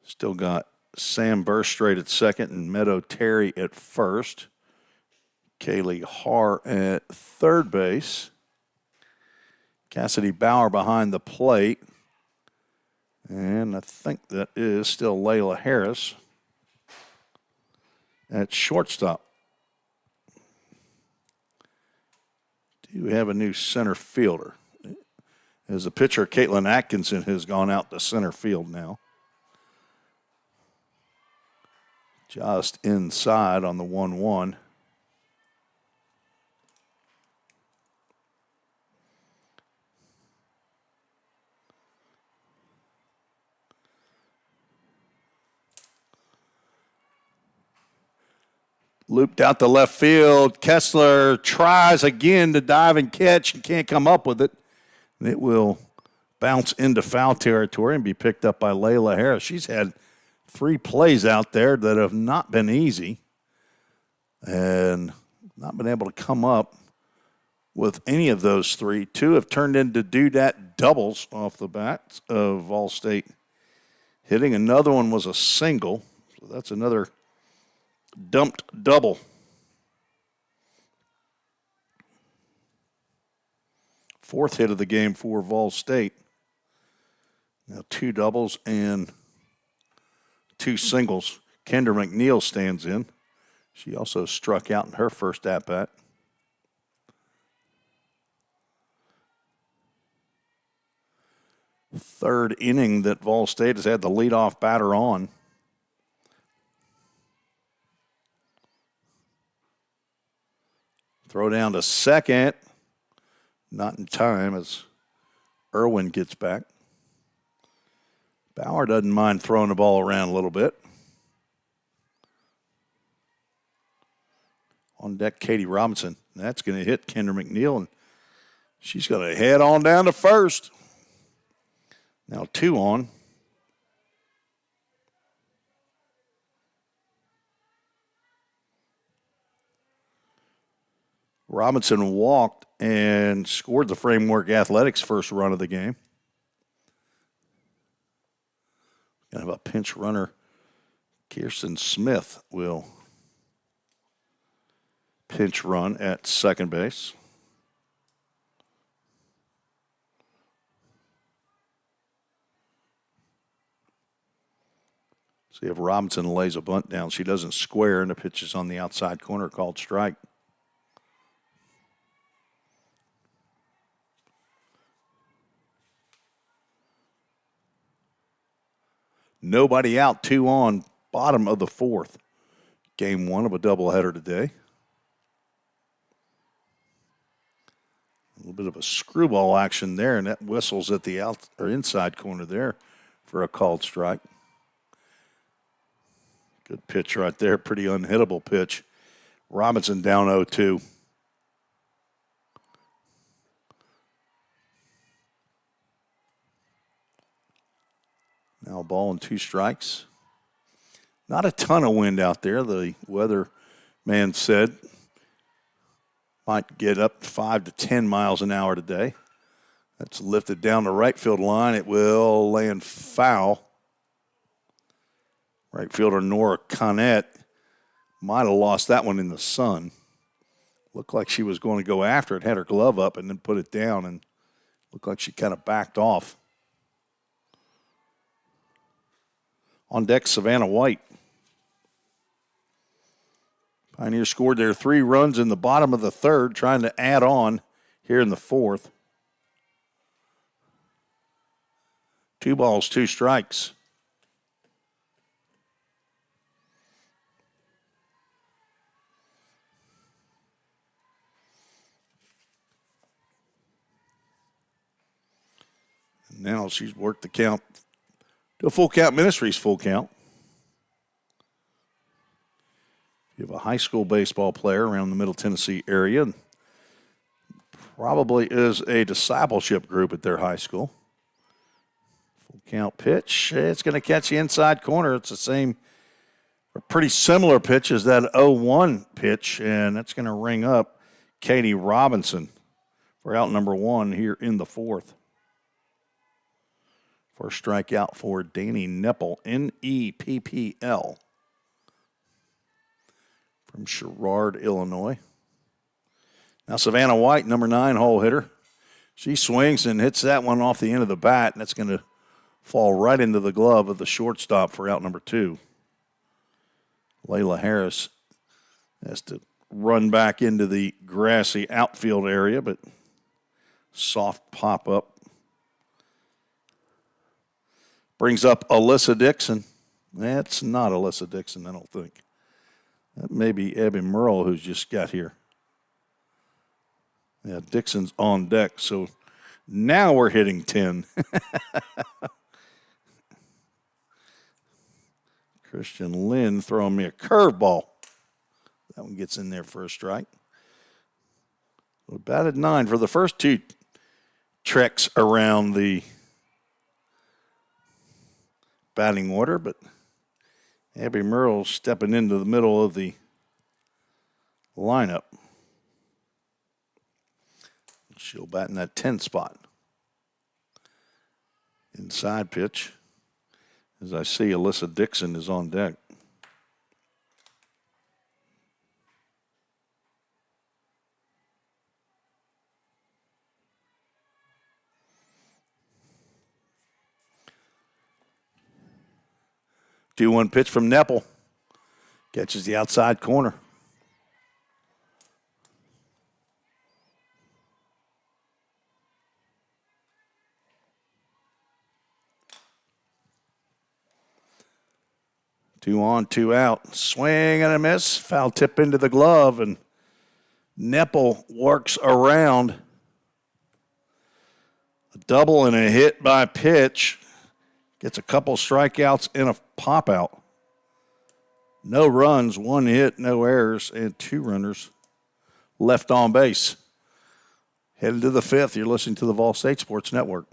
Speaker 1: Still got Sam Burstraight at second and Meadow Terry at first. Kaylee Haar at third base. Cassidy Bauer behind the plate. And I think that is still Layla Harris at shortstop. Do have a new center fielder. As the pitcher, Caitlin Atkinson, has gone out to center field now. Just inside on the 1-1. Looped out to left field. Kessler tries again to dive and catch and can't come up with it. It will bounce into foul territory and be picked up by Layla Harris. She's had 3 plays out there that have not been easy and not been able to come up with any of those 3. 2 have turned into do-dat doubles off the bat of Vol State hitting. Another one was a single, so that's another dumped double. Fourth hit of the game for Vol State. Now 2 doubles and 2 singles. Kendra McNeil stands in. She also struck out in her first at-bat. Third inning that Vol State has had the leadoff batter on. Throw down to second. Not in time as Irwin gets back. Bauer doesn't mind throwing the ball around a little bit. On deck, Katie Robinson. That's going to hit Kendra McNeil, and she's going to head on down to first. Now 2 on. Robinson walked and scored the Framework Athletics first run of the game. Gonna have a pinch runner. Kirsten Smith will pinch run at second base. See if Robinson lays a bunt down. She doesn't square, and the pitch is on the outside corner, called strike. Nobody out, 2 on, bottom of the 4th. Game 1 of a doubleheader today. A little bit of a screwball action there, and that whistles at the inside corner there for a called strike. Good pitch right there, pretty unhittable pitch. Robinson down 0-2. Now ball and 2 strikes. Not a ton of wind out there. The weather man said might get up 5 to 10 miles an hour today. That's lifted down the right field line. It will land foul. Right fielder Nora Connett might have lost that one in the sun. Looked like she was going to go after it, had her glove up and then put it down, and looked like she kind of backed off. On deck, Savannah White. Pioneers scored their 3 runs in the bottom of the 3rd, trying to add on here in the 4th. 2 balls, 2 strikes. And now she's worked the count to a full count. Ministries full count. You have a high school baseball player around the Middle Tennessee area. Probably is a discipleship group at their high school. Full count pitch. It's going to catch the inside corner. It's the same, or pretty similar pitch as that 0-1 pitch, and that's going to ring up Katie Robinson for out number 1 here in the 4th. First strikeout for Danny Neppel, N-E-P-P-L. From Sherrard, Illinois. Now Savannah White, number 9 hole hitter. She swings and hits that one off the end of the bat, and that's going to fall right into the glove of the shortstop for out number 2. Layla Harris has to run back into the grassy outfield area, but soft pop-up. Brings up Alyssa Dixon. That's not Alyssa Dixon, I don't think. That may be Abby Merle who's just got here. Yeah, Dixon's on deck, so now we're hitting 10. Christian Lynn throwing me a curveball. That one gets in there for a strike. We're batted 9 for the first 2 treks around the batting order, but Abby Merle stepping into the middle of the lineup. She'll bat in that 10 spot. Inside pitch. As I see, Alyssa Dixon is on deck. Two one pitch from Neppel. Catches the outside corner. Two on, two out. Swing and a miss. Foul tip into the glove, and Nepple works around. A double and a hit by pitch. Gets a couple strikeouts and a pop out. No runs, 1 hit, no errors, and 2 runners left on base. Headed to the 5th. You're listening to the Vol State Sports Network.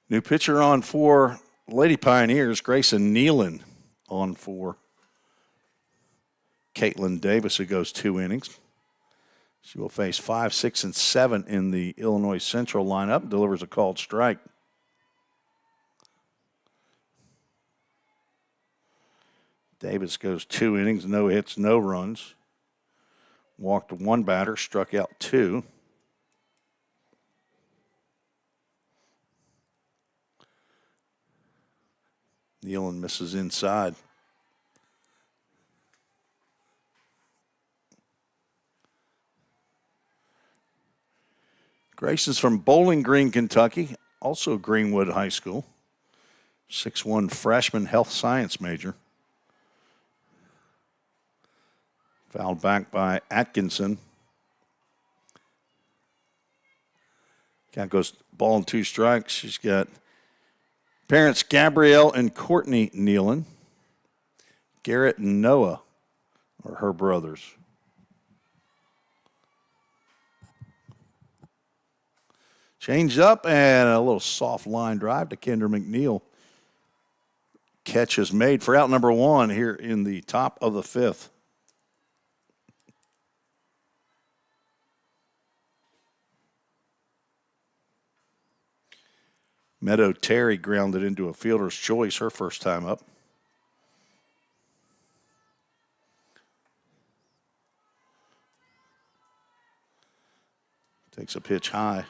Speaker 1: New pitcher on for Lady Pioneers, Grayson Nealon on for Caitlin Davis, who goes 2 innings. She will face 5, 6, and 7 in the Illinois Central lineup. Delivers a called strike. Davis goes 2 innings, no hits, no runs. Walked 1 batter, struck out 2. Nealon misses inside. Grayson's from Bowling Green, Kentucky, also Greenwood High School. 6'1" freshman health science major. Fouled back by Atkinson. Count goes ball and 2 strikes. She's got parents Gabrielle and Courtney Nealon. Garrett and Noah are her brothers. Changed up and a little soft line drive to Kendra McNeil. Catch is made for out number 1 here in the top of the 5th. Meadow Terry grounded into a fielder's choice her first time up. Takes a pitch high.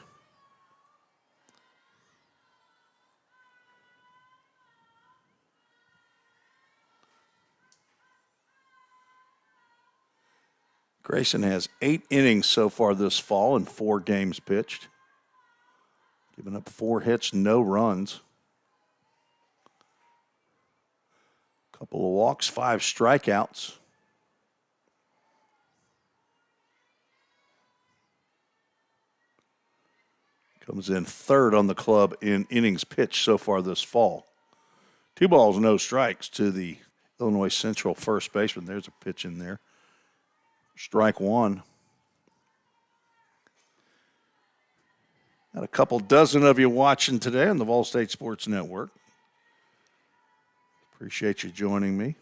Speaker 1: Grayson has 8 innings so far this fall and 4 games pitched. Giving up 4 hits, no runs. Couple of walks, 5 strikeouts. Comes in 3rd on the club in innings pitched so far this fall. 2 balls, no strikes to the Illinois Central first baseman. There's a pitch in there. Strike 1. Got a couple dozen of you watching today on the Vol State Sports Network. Appreciate you joining me.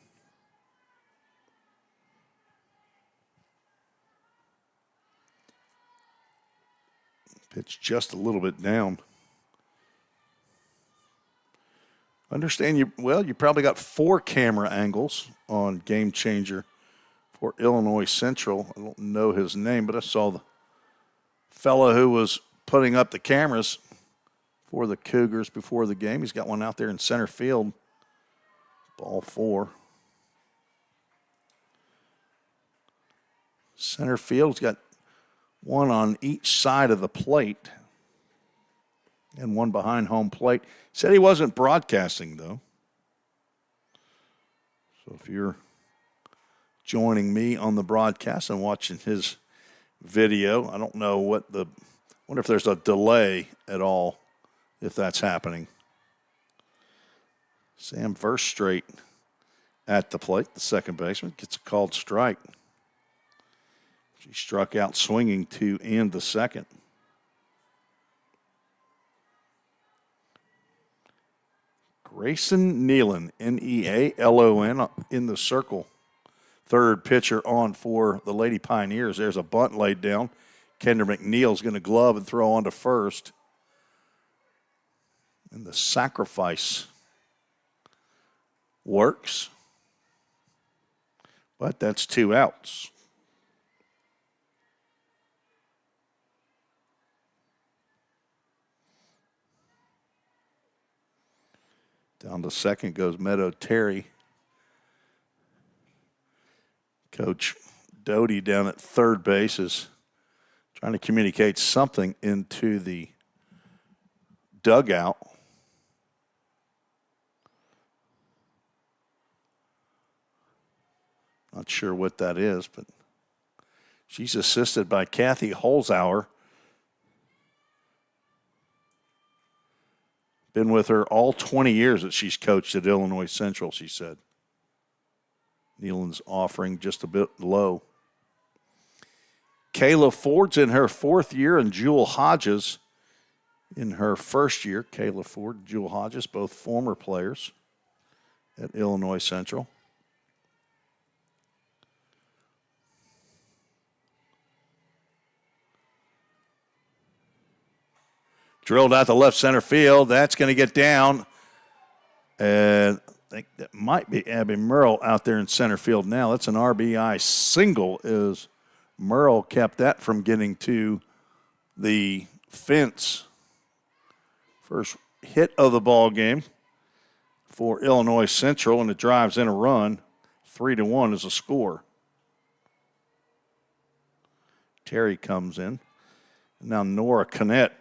Speaker 1: Pitch just a little bit down. Understand you probably got 4 camera angles on Game Changer for Illinois Central. I don't know his name, but I saw the fellow who was putting up the cameras for the Cougars before the game. He's got one out there in center field. Ball 4. Center field's got one on each side of the plate. and one behind home plate. Said he wasn't broadcasting, though. So if you're joining me on the broadcast and watching his video, I don't know wonder if there's a delay at all, if that's happening. Sam Verstraete at the plate, the second baseman, gets a called strike. She struck out swinging to end the second. Grayson Nealon, Nealon, in the circle. Third pitcher on for the Lady Pioneers. There's a bunt laid down. Kendra McNeil's going to glove and throw on to first. And the sacrifice works. But that's 2 outs. Down to second goes Meadow Terry. Coach Doty down at third base is trying to communicate something into the dugout. Not sure what that is, but she's assisted by Kathy Holzhauer. Been with her all 20 years that she's coached at Illinois Central, she said. Nealon's offering just a bit low. Kayla Ford's in her 4th year, and Jewel Hodges in her 1st year. Kayla Ford, Jewel Hodges, both former players at Illinois Central. Drilled out to left center field. That's going to get down. And I think that might be Abby Merle out there in center field now. That's an RBI single as Merle kept that from getting to the fence. First hit of the ball game for Illinois Central, and it drives in a run. 3-1 is the score. Terry comes in. Now Nora Connett,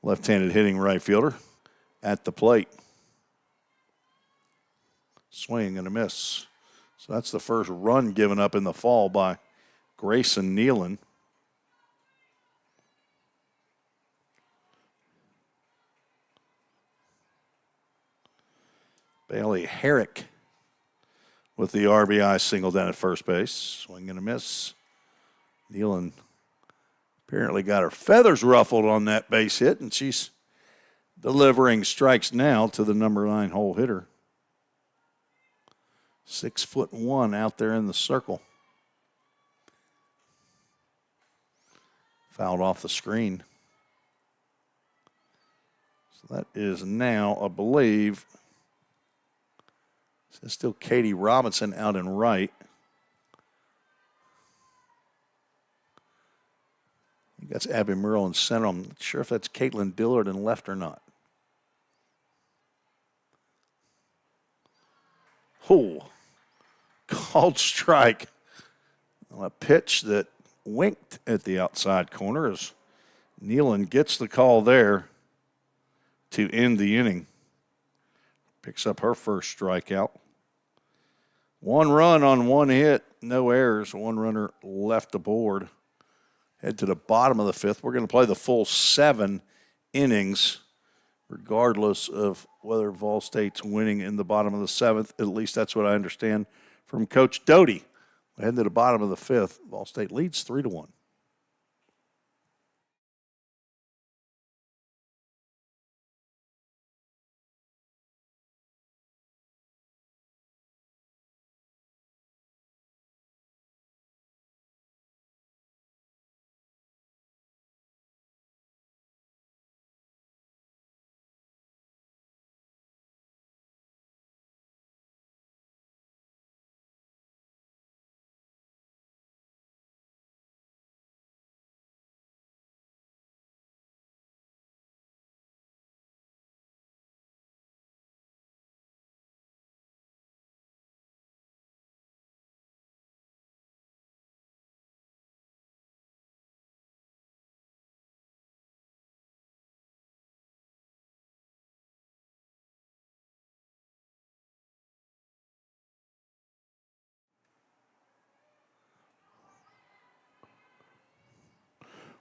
Speaker 1: left-handed hitting right fielder, at the plate. Swing and a miss. So that's the first run given up in the fall by Grayson Nealon. Bailey Herrick with the RBI single down at first base. Swing and a miss. Nealon apparently got her feathers ruffled on that base hit, and she's delivering strikes now to the number 9 hole hitter. 6'1" out there in the circle. Fouled off the screen. So that is now, I believe, it's still Katie Robinson out in right. I think that's Abby Merle in center. I'm not sure if that's Caitlin Dillard in left or not. Oh, called strike on a pitch that winked at the outside corner as Nealon gets the call there to end the inning. Picks up her first strikeout. 1 run on 1 hit, no errors. 1 runner left the board. Head to the bottom of the 5th. We're going to play the full 7 innings, regardless of whether Vol State's winning in the bottom of the 7th. At least that's what I understand from Coach Doty. Head to the bottom of the 5th. Vol State leads 3-1.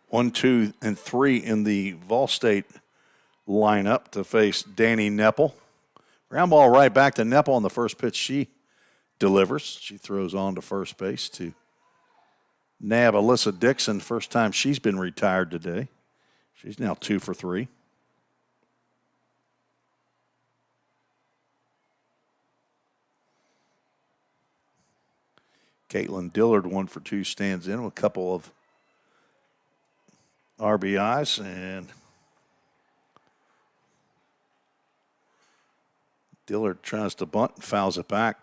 Speaker 1: 1, 2, and 3 in the Vol State lineup to face Danny Nepple. Ground ball right back to Nepple on the first pitch she delivers. She throws on to first base to nab Alyssa Dixon. First time she's been retired today. She's now 2 for 3. Caitlin Dillard, 1 for 2, stands in with a couple of RBIs, and Dillard tries to bunt and fouls it back.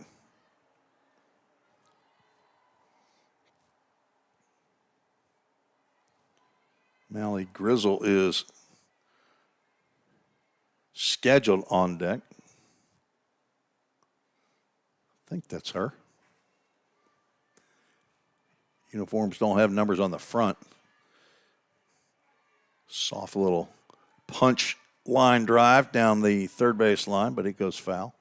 Speaker 1: Mally Grizzle is scheduled on deck. I think that's her. Uniforms don't have numbers on the front. Soft little punch line drive down the third base line, but it goes foul.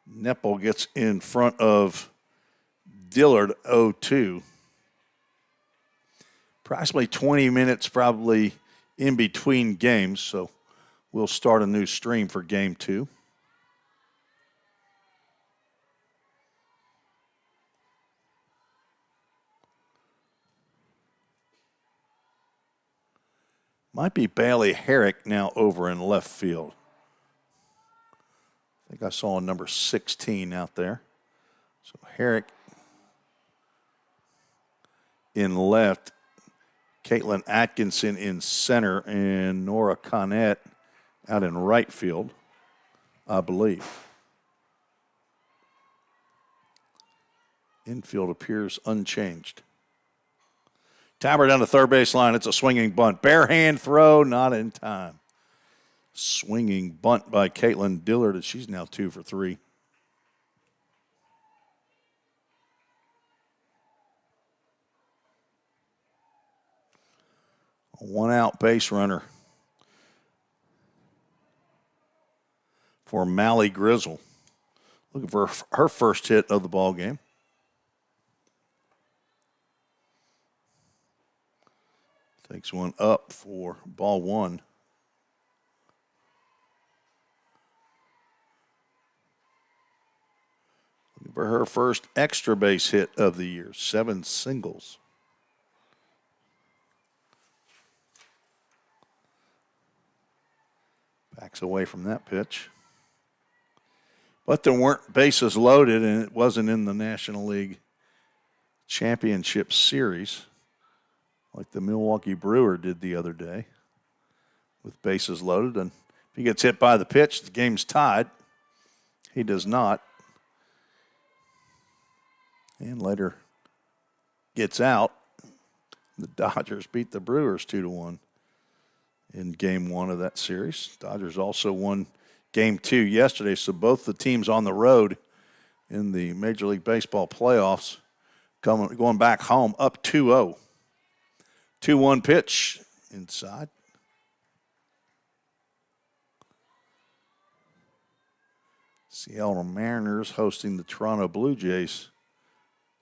Speaker 1: Nepple gets in front of Dillard 0-2. Approximately 20 minutes probably in between games, so we'll start a new stream for game 2. Might be Bailey Herrick now over in left field. I think I saw a number 16 out there. So Herrick in left, Caitlin Atkinson in center, and Nora Connett out in right field, I believe. Infield appears unchanged. Tabor down the third base line. It's a swinging bunt. Bare hand throw, not in time. Swinging bunt by Caitlin Dillard, as she's now 2 for 3. A 1-out base runner for Mally Grizzle. Looking for her first hit of the ball game. Takes one up for ball 1. Looking for her first extra base hit of the year. 7 singles. Backs away from that pitch. But there weren't bases loaded, and it wasn't in the National League Championship Series like the Milwaukee Brewer did the other day with bases loaded. And if he gets hit by the pitch, the game's tied. He does not. And later gets out. The Dodgers beat the Brewers 2-1 in game 1 of that series. Dodgers also won game 2 yesterday, so both the teams on the road in the Major League Baseball playoffs going back home up 2-0. 2-1 pitch inside. Seattle Mariners hosting the Toronto Blue Jays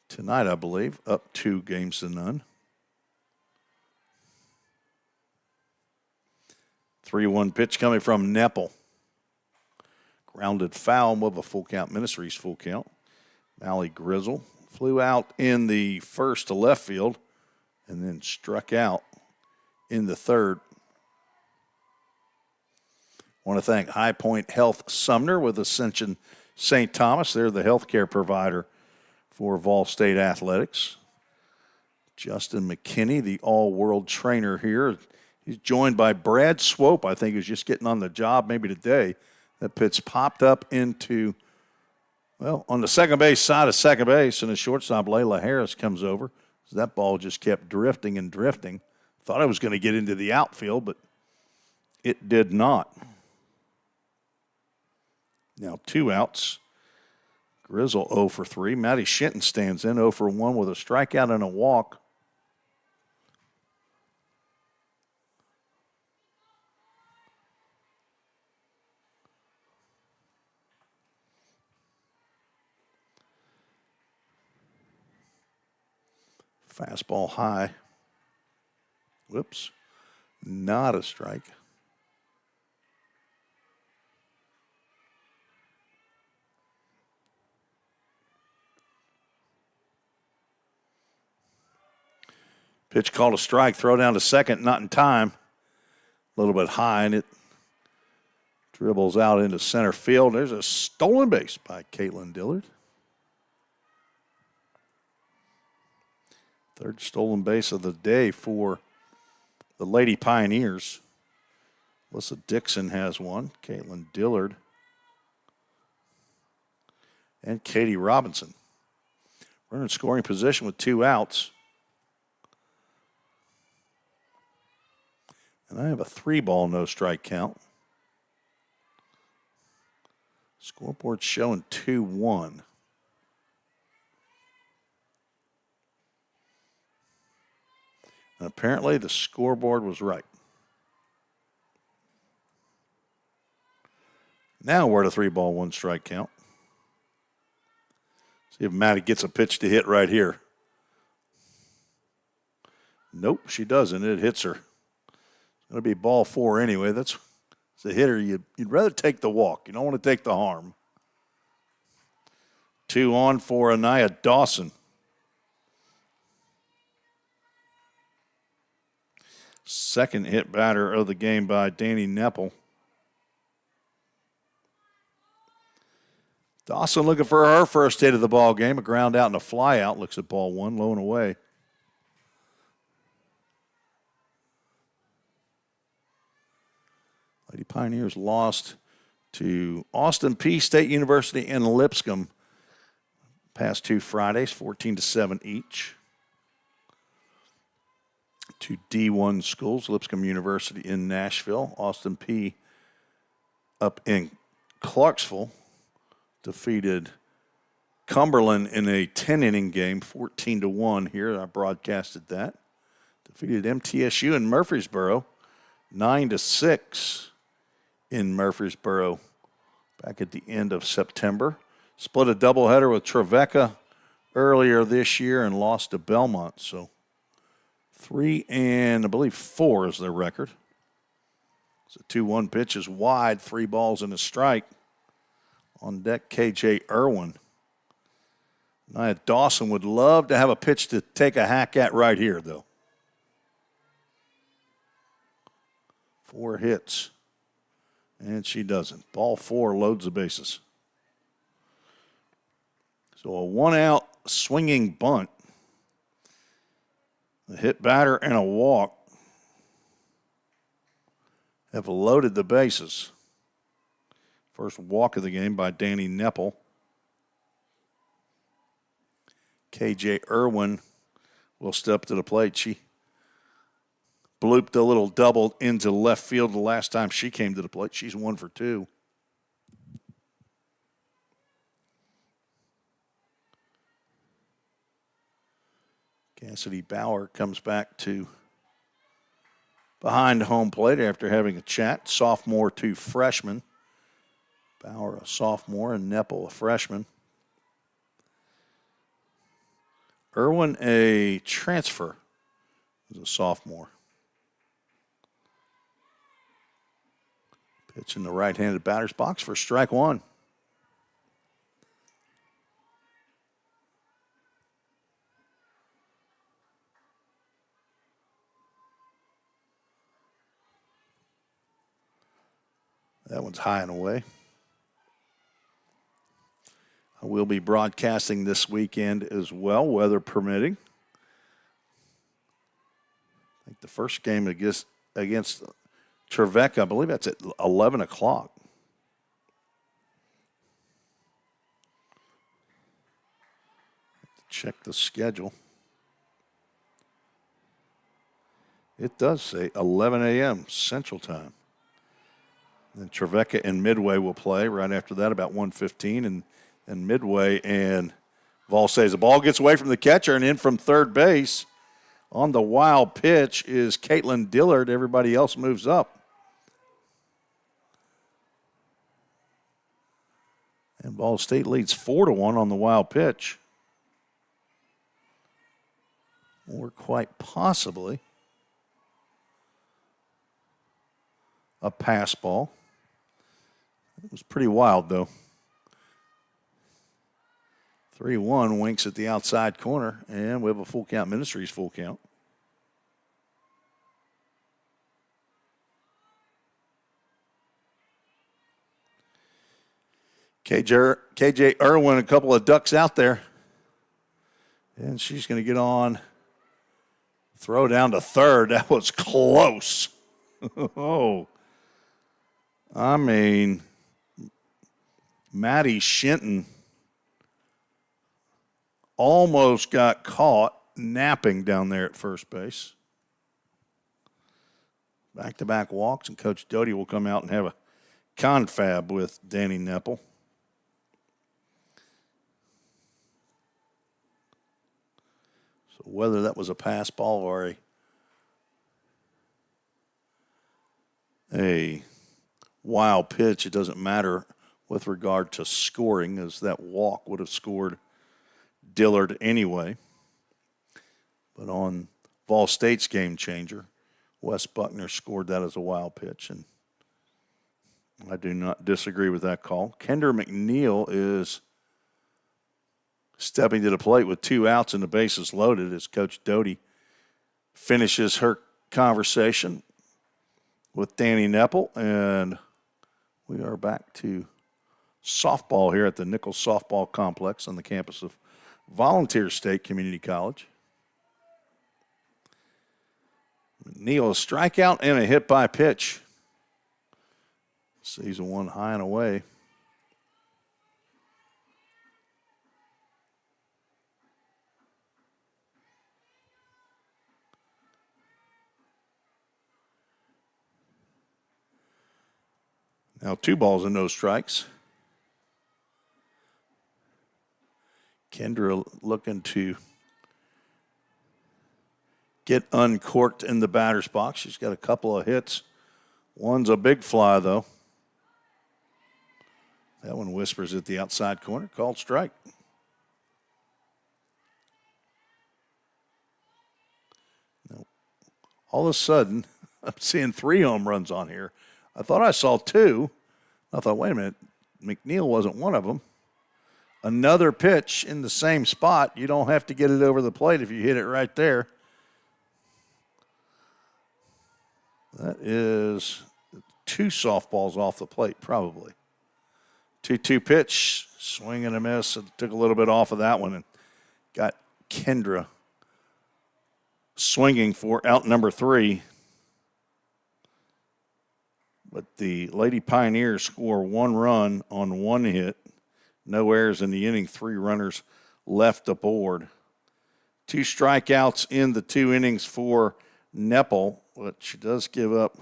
Speaker 1: tonight, I believe, up 2-0. 3-1 pitch coming from Nepple. Grounded foul with a full count. Ministries full count. Mally Grizzle flew out in the first to left field and then struck out in the third. I want to thank High Point Health Sumner with Ascension St. Thomas. They're the healthcare provider for Vol State Athletics. Justin McKinney, the all-world trainer here. He's joined by Brad Swope, I think, who's just getting on the job maybe today. That pitch popped up into, well, on the second base side of second base, and the shortstop, Layla Harris, comes over. So that ball just kept drifting and drifting. Thought I was going to get into the outfield, but it did not. Now 2 outs. Grizzle 0 for 3. Maddie Shinton stands in 0 for 1 with a strikeout and a walk. Fastball high. Whoops. Not a strike. Pitch called a strike. Throw down to second. Not in time. A little bit high, and it dribbles out into center field. There's a stolen base by Caitlin Dillard. Third stolen base of the day for the Lady Pioneers. Alyssa Dixon has one. Caitlin Dillard. And Katie Robinson. We're in scoring position with 2 outs. And I have a 3-ball no-strike count. Scoreboard showing 2-1. And apparently the scoreboard was right. Now we're at a 3-ball, 1-strike count. See if Maddie gets a pitch to hit right here. Nope, she doesn't. It hits her. It's going to be ball 4 anyway. That's a hitter. You'd rather take the walk. You don't want to take the harm. 2 on for Anaya Dawson. Second hit batter of the game by Danny Neppel. Dawson looking for her first hit of the ball game. A ground out and a fly out. Looks at ball 1, low and away. Lady Pioneers lost to Austin Peay State University in Lipscomb past 2 Fridays, 14-7 each. 2 D1 schools, Lipscomb University in Nashville. Austin Peay up in Clarksville defeated Cumberland in a 10-inning game, 14-1 here. I broadcasted that. Defeated MTSU in Murfreesboro, 9-6 in Murfreesboro back at the end of September. Split a doubleheader with Trevecca earlier this year and lost to Belmont. So 3 and I believe 4 is their record. So 2-1 pitch is wide, 3 balls and a strike. On deck, KJ Irwin. Nia Dawson would love to have a pitch to take a hack at right here, though. 4 hits. And she doesn't. Ball 4 loads the bases. So a 1-out swinging bunt. A hit batter and a walk have loaded the bases. First walk of the game by Danny Neppel. KJ Irwin will step to the plate. She blooped a little double into left field the last time she came to the plate. She's 1 for 2. Cassidy Bauer comes back to behind home plate after having a chat. Sophomore to freshman. Bauer a sophomore and Neppel a freshman. Irwin a transfer as a sophomore. Pitch in the right-handed batter's box for strike 1. That one's high and away. I will be broadcasting this weekend as well, weather permitting. I think the first game against Trevecca, I believe that's at 11 o'clock. Check the schedule. It does say 11 a.m. Central Time. Then Trevecca and Midway will play right after that, about 1:15, and Midway and Valsays. The ball gets away from the catcher and in from third base. On the wild pitch is Caitlin Dillard. Everybody else moves up. And Ball State leads 4-1 on the wild pitch. or quite possibly a pass ball. It was pretty wild, though. 3-1, Winks at the outside corner, and we have a full count. Ministries full count. KJ Irwin, a couple of ducks out there. And she's going to get on. Throw down to third. That was close. Oh. I mean, Maddie Shinton almost got caught napping down there at first base. Back-to-back walks, and Coach Doty will come out and have a confab with Danny Nepple. So whether that was a pass ball or a wild pitch, it doesn't matter with regard to scoring, as that walk would have scored Dillard anyway. But on Vol State's game changer, Wes Buckner scored that as a wild pitch, and I do not disagree with that call. Kendra McNeil is stepping to the plate with 2 outs and the bases loaded as Coach Doty finishes her conversation with Danny Nepple, and we are back to softball here at the Nichols Softball Complex on the campus of Volunteer State Community College. McNeil, a strikeout and a hit by pitch. Season 1 high and away. Now 2 balls and no strikes. Kendra looking to get uncorked in the batter's box. She's got a couple of hits. One's a big fly, though. That one whispers at the outside corner. Called strike. Now, all of a sudden, I'm seeing 3 home runs on here. I thought I saw 2. I thought, wait a minute, McNeil wasn't one of them. Another pitch in the same spot. You don't have to get it over the plate if you hit it right there. That is 2 softballs off the plate, probably. 2-2 pitch, swing and a miss. It took a little bit off of that one and got Kendra swinging for out number 3. But the Lady Pioneers score 1 run on 1 hit. No errors in the inning, 3 runners left aboard. 2 strikeouts in the 2 innings for Nepple, but she does give up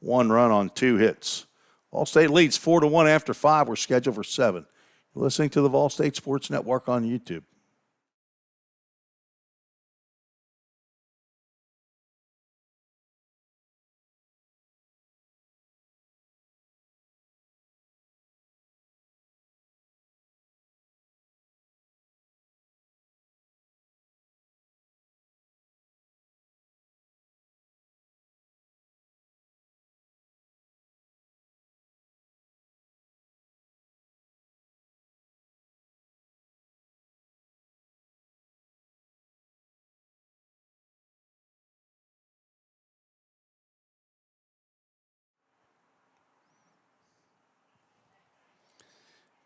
Speaker 1: 1 run on 2 hits. Vol State leads 4-1 after 5. We're scheduled for 7. You're listening to the Vol State Sports Network on YouTube.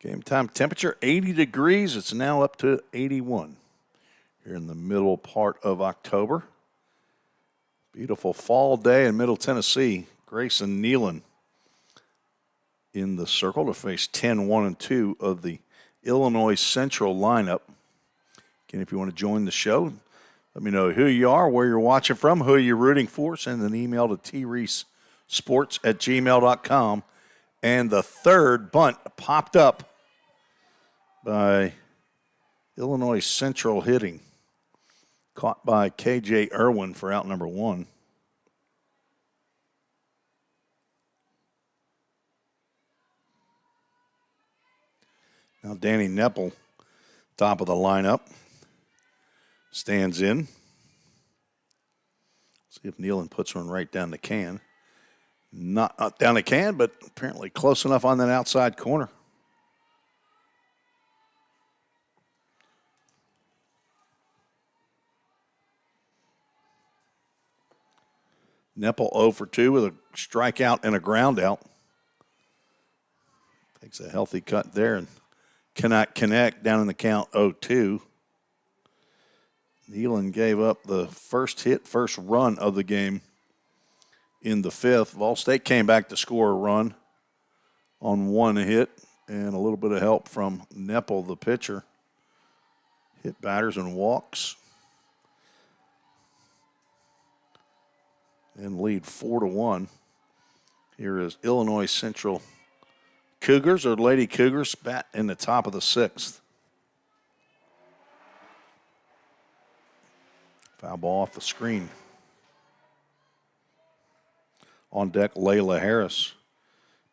Speaker 1: Game time temperature, 80 degrees. It's now up to 81 here in the middle part of October. Beautiful fall day in Middle Tennessee. Grayson Nealon in the circle to face 10-1-2 of the Illinois Central lineup. Again, if you want to join the show, let me know who you are, where you're watching from, who you're rooting for. Send an email to treesesports@gmail.com. And the third bunt popped up by Illinois Central hitting. Caught by KJ Irwin for out number 1. Now Danny Nepple, top of the lineup, stands in. See if Nealon puts one right down the can. Not down the can, but apparently close enough on that outside corner. Nepple 0 for 2 with a strikeout and a ground out. Takes a healthy cut there and cannot connect down in the count 0-2. Nealon gave up the first run of the game in the fifth. Vol State came back to score a run on one hit and a little bit of help from Nepple, the pitcher. Hit batters and walks. And lead 4-1. Here is Illinois Central Cougars, or Lady Cougars, bat in the top of the sixth. Foul ball off the screen. On deck, Layla Harris.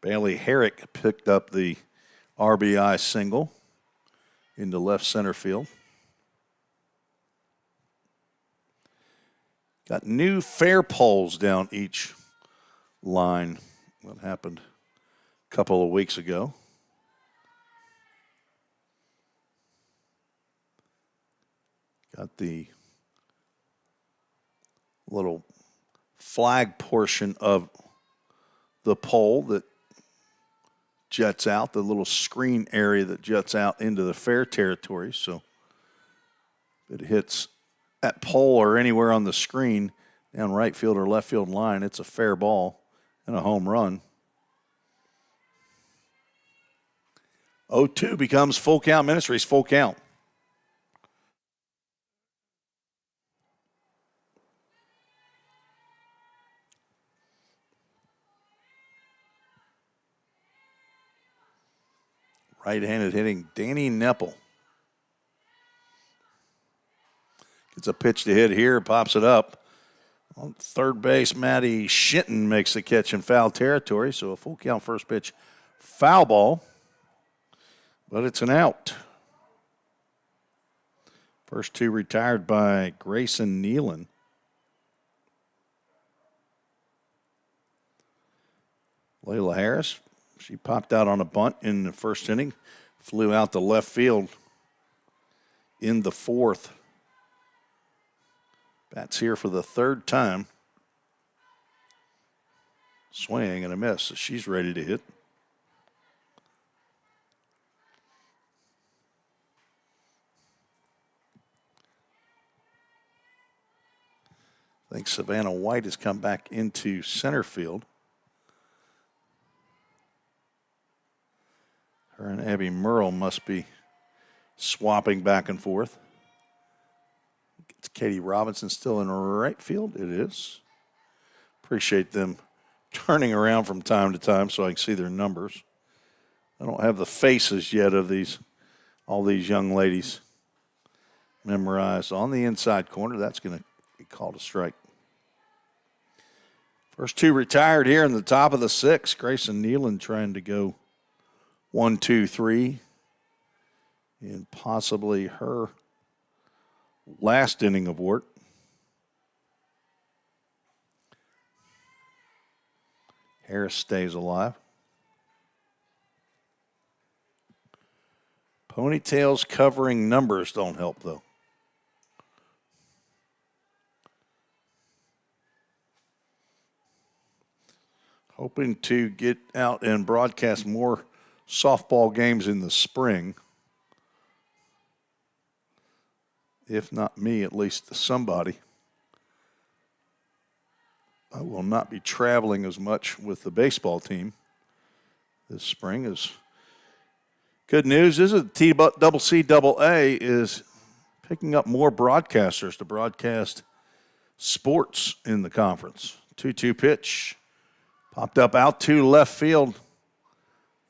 Speaker 1: Bailey Herrick picked up the RBI single into left center field. Got new fair poles down each line. That happened a couple of weeks ago. Got the little flag portion of the pole that jets out, the little screen area that jets out into the fair territory. So if it hits that pole or anywhere on the screen down right field or left field line, it's a fair ball and a home run. 0-2 becomes full count. Ministries full count. Right-handed hitting Danny Nepple. Gets a pitch to hit here, pops it up. On third base, Maddie Shinton makes the catch in foul territory, so a full count first pitch foul ball, but it's an out. First two retired by Grayson Nealon. Layla Harris, she popped out on a bunt in the first inning, flew out to left field in the fourth. Bats here for the third time. Swing and a miss, so she's ready to hit. I think Savannah White has come back into center field. Her and Abby Merle must be swapping back and forth. It's Katie Robinson still in right field. It is. Appreciate them turning around from time to time so I can see their numbers. I don't have the faces yet of all these young ladies memorized. On the inside corner, that's going to be called a strike. First two retired here in the top of the sixth. Grayson Nealon trying to go 1-2-3 in possibly her last inning of work. Harris stays alive. Ponytails covering numbers don't help, though. Hoping to get out and broadcast more softball games in the spring. If not me, at least somebody. I will not be traveling as much with the baseball team this spring. As good news is that TCCAA is picking up more broadcasters to broadcast sports in the conference. 2-2 pitch. Popped up out to left field.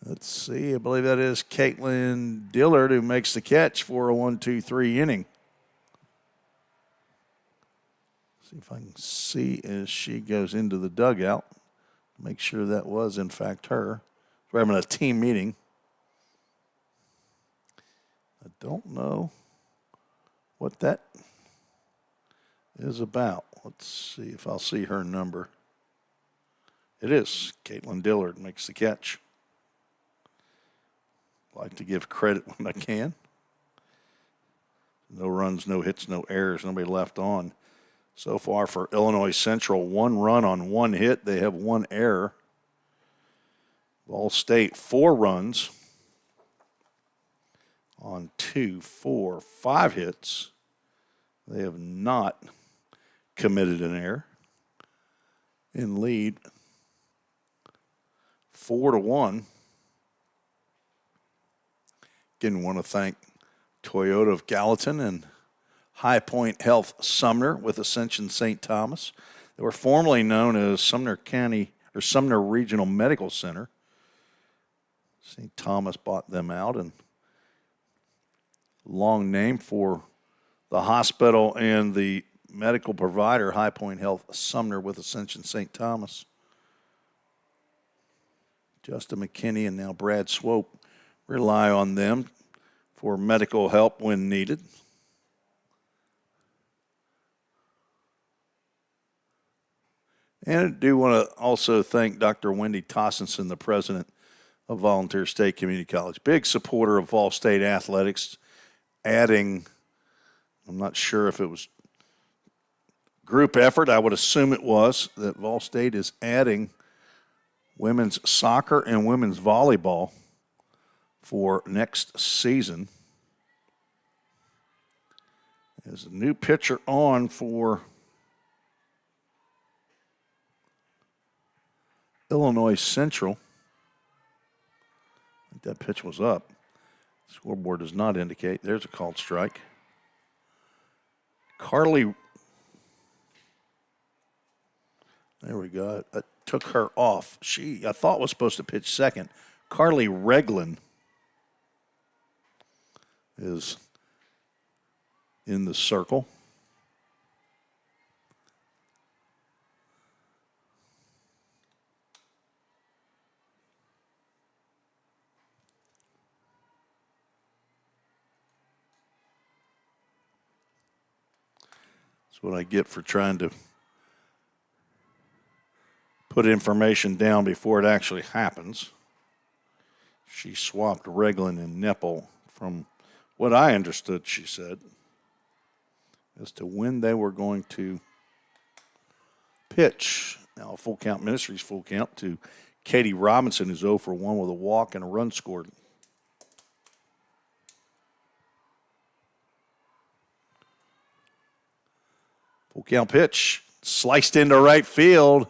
Speaker 1: Let's see, I believe that is Caitlin Dillard who makes the catch for a 1-2-3 inning. See if I can see as she goes into the dugout. Make sure that was, in fact, her. We're having a team meeting. I don't know what that is about. Let's see if I'll see her number. It is. Caitlin Dillard makes the catch. Like to give credit when I can. No runs, no hits, no errors, nobody left on. So far for Illinois Central, 1 run on 1 hit. They have 1 error. Ball State, 4 runs on 2, 4, 5 hits. They have not committed an error. In lead, 4-1. Again, want to thank Toyota of Gallatin and High Point Health Sumner with Ascension St. Thomas. They were formerly known as Sumner County or Sumner Regional Medical Center. St. Thomas bought them out, and long name for the hospital and the medical provider, High Point Health Sumner with Ascension St. Thomas. Justin McKinney and now Brad Swope rely on them for medical help when needed. And I do want to also thank Dr. Wendy Tossenson, the president of Volunteer State Community College. Big supporter of Vol State athletics, adding, I'm not sure if it was group effort, I would assume it was, that Vol State is adding women's soccer and women's volleyball for next season. There's a new pitcher on for Illinois Central. I think that pitch was up. Scoreboard does not indicate. There's a called strike. Carly, there we go. I took her off. I thought was supposed to pitch second. Carly Reglin is in the circle. That's what I get for trying to put information down before it actually happens. She swapped Reglin and Nepple from what I understood, she said, as to when they were going to pitch. Now, Full Count Ministries full count to Katie Robinson, who's 0 for 1 with a walk and a run scored. Full count pitch, sliced into right field.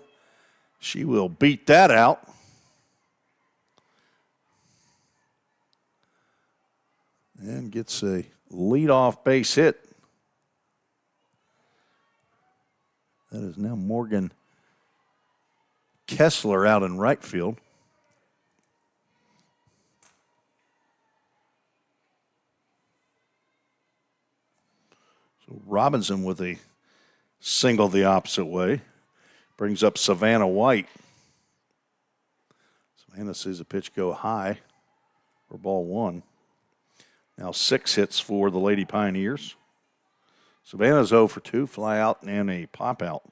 Speaker 1: She will beat that out. And gets a leadoff base hit. That is now Morgan Kessler out in right field. So Robinson with a single the opposite way. Brings up Savannah White. Savannah sees the pitch go high for ball 1. Now 6 hits for the Lady Pioneers. Savannah's 0 for 2, fly out and a pop out.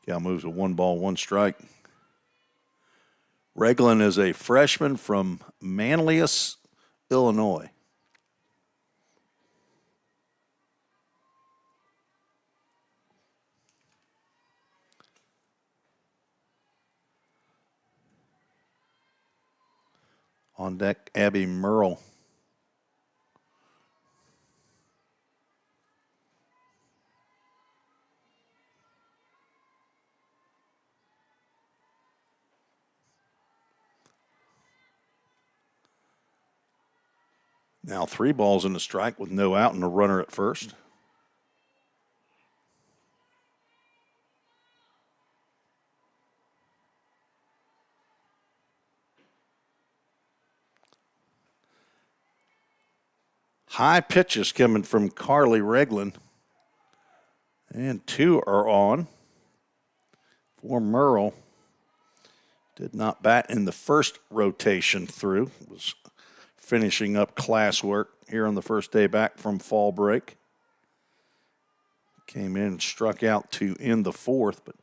Speaker 1: Cal moves a 1-1 Reglin is a freshman from Manlius, Illinois. On deck, Abby Merle. Now 3 balls in the strike with no out and a runner at first. High pitches coming from Carly Reglin. And 2 are on for Merle. Did not bat in the first rotation through. Was finishing up classwork here on the first day back from fall break. Came in and struck out to end the fourth, but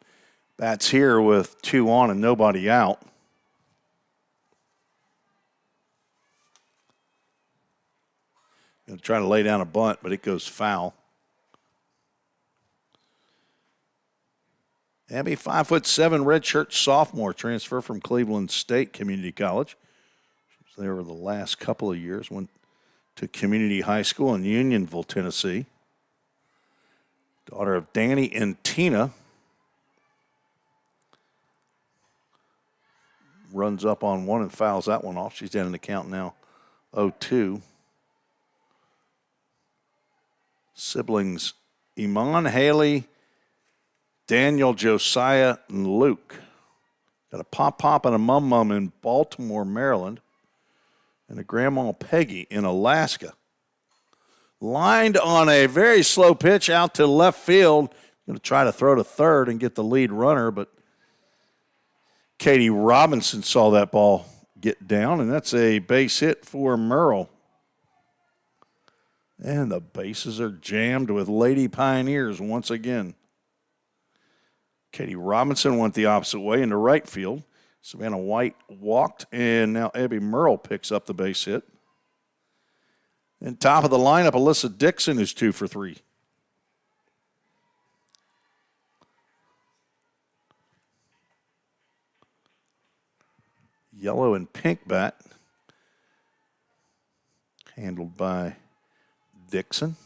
Speaker 1: bats here with 2 on and nobody out. Going to try to lay down a bunt, but it goes foul. Abby, 5'7", redshirt sophomore, transfer from Cleveland State Community College. She was there for the last couple of years. Went to community high school in Unionville, Tennessee. Daughter of Danny and Tina. Runs up on one and fouls that one off. She's down in the count now, 0-2. Siblings Iman, Haley, Daniel, Josiah, and Luke. Got a pop-pop and a mum-mum in Baltimore, Maryland, and a grandma Peggy in Alaska. Lined on a very slow pitch out to left field. Going to try to throw to third and get the lead runner, but Katie Robinson saw that ball get down, and that's a base hit for Merle. And the bases are jammed with Lady Pioneers once again. Katie Robinson went the opposite way into right field. Savannah White walked, and now Abby Merle picks up the base hit. And top of the lineup, Alyssa Dixon is 2 for 3. Yellow and pink bat, handled by Dixon.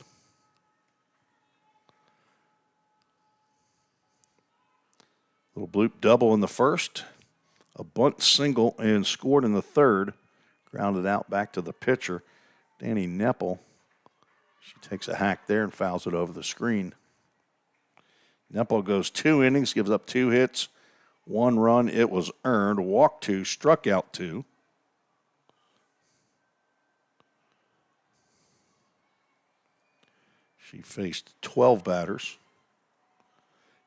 Speaker 1: Little bloop double in the first, a bunt single, and scored in the third. Grounded out back to the pitcher, Danny Neppel. She takes a hack there and fouls it over the screen. Neppel goes 2 innings, gives up 2 hits, 1 run. It was earned. Walked 2, struck out 2. She faced 12 batters.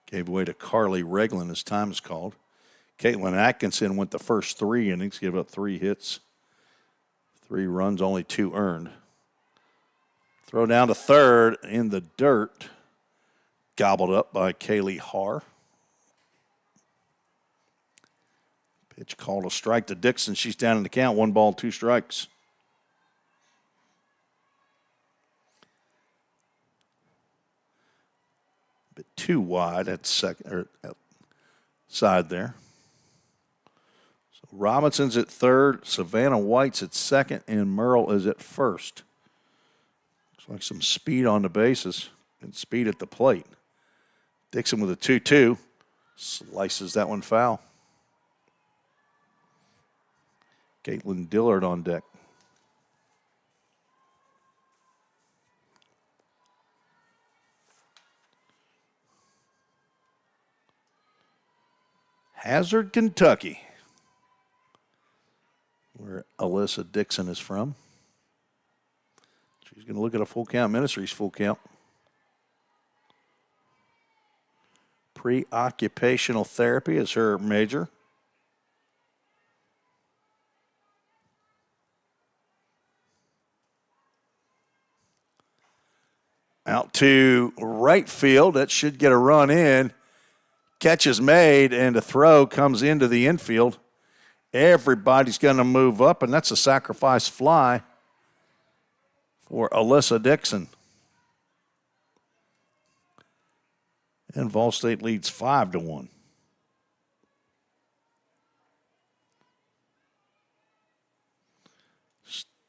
Speaker 1: Gave away to Carly Regland as time is called. Caitlin Atkinson went the first 3 innings, gave up 3 hits, 3 runs, only 2 earned. Throw down to third in the dirt. Gobbled up by Kaylee Haar. Pitch called a strike to Dixon. She's down in the count. 1 ball, 2 strikes. Bit too wide at second or side there. So Robinson's at third, Savannah White's at second, and Merle is at first. Looks like some speed on the bases and speed at the plate. Dixon with a 2-2 slices that one foul. Caitlin Dillard on deck. Hazard, Kentucky, where Alyssa Dixon is from. She's going to look at a full count. Ministries full count. Pre-occupational therapy is her major. Out to right field. That should get a run in. Catch is made, and the throw comes into the infield. Everybody's going to move up, and that's a sacrifice fly for Alyssa Dixon. And Vol State leads 5-1.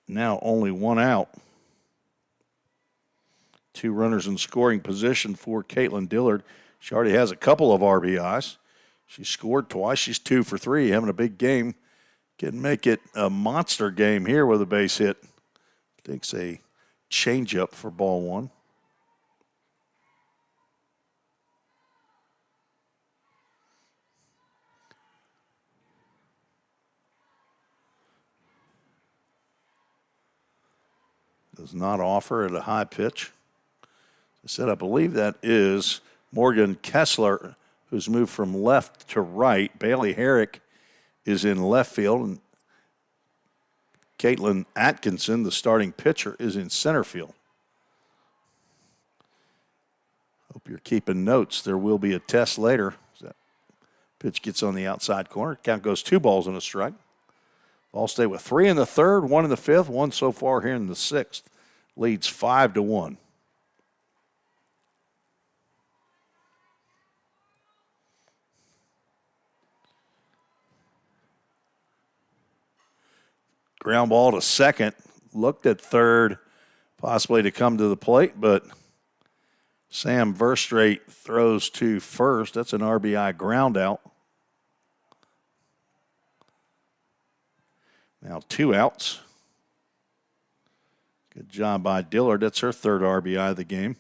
Speaker 1: Now only 1 out. 2 runners in scoring position for Caitlin Dillard. She already has a couple of RBIs. She scored twice. She's 2 for 3, having a big game. Can make it a monster game here with a base hit. Takes a changeup for ball 1. Does not offer at a high pitch. I said, I believe that is Morgan Kessler, who's moved from left to right. Bailey Herrick is in left field, and Caitlin Atkinson, the starting pitcher, is in center field. Hope you're keeping notes. There will be a test later. That pitch gets on the outside corner. Count goes 2 balls and a strike. Ball stay with 3 in the third, 1 in the fifth, 1 so far here in the sixth. Leads 5-1. Ground ball to second. Looked at third, possibly to come to the plate, but Sam Verstrate throws to first. That's an RBI ground out. Now 2 outs. Good job by Dillard. That's her 3rd RBI of the game.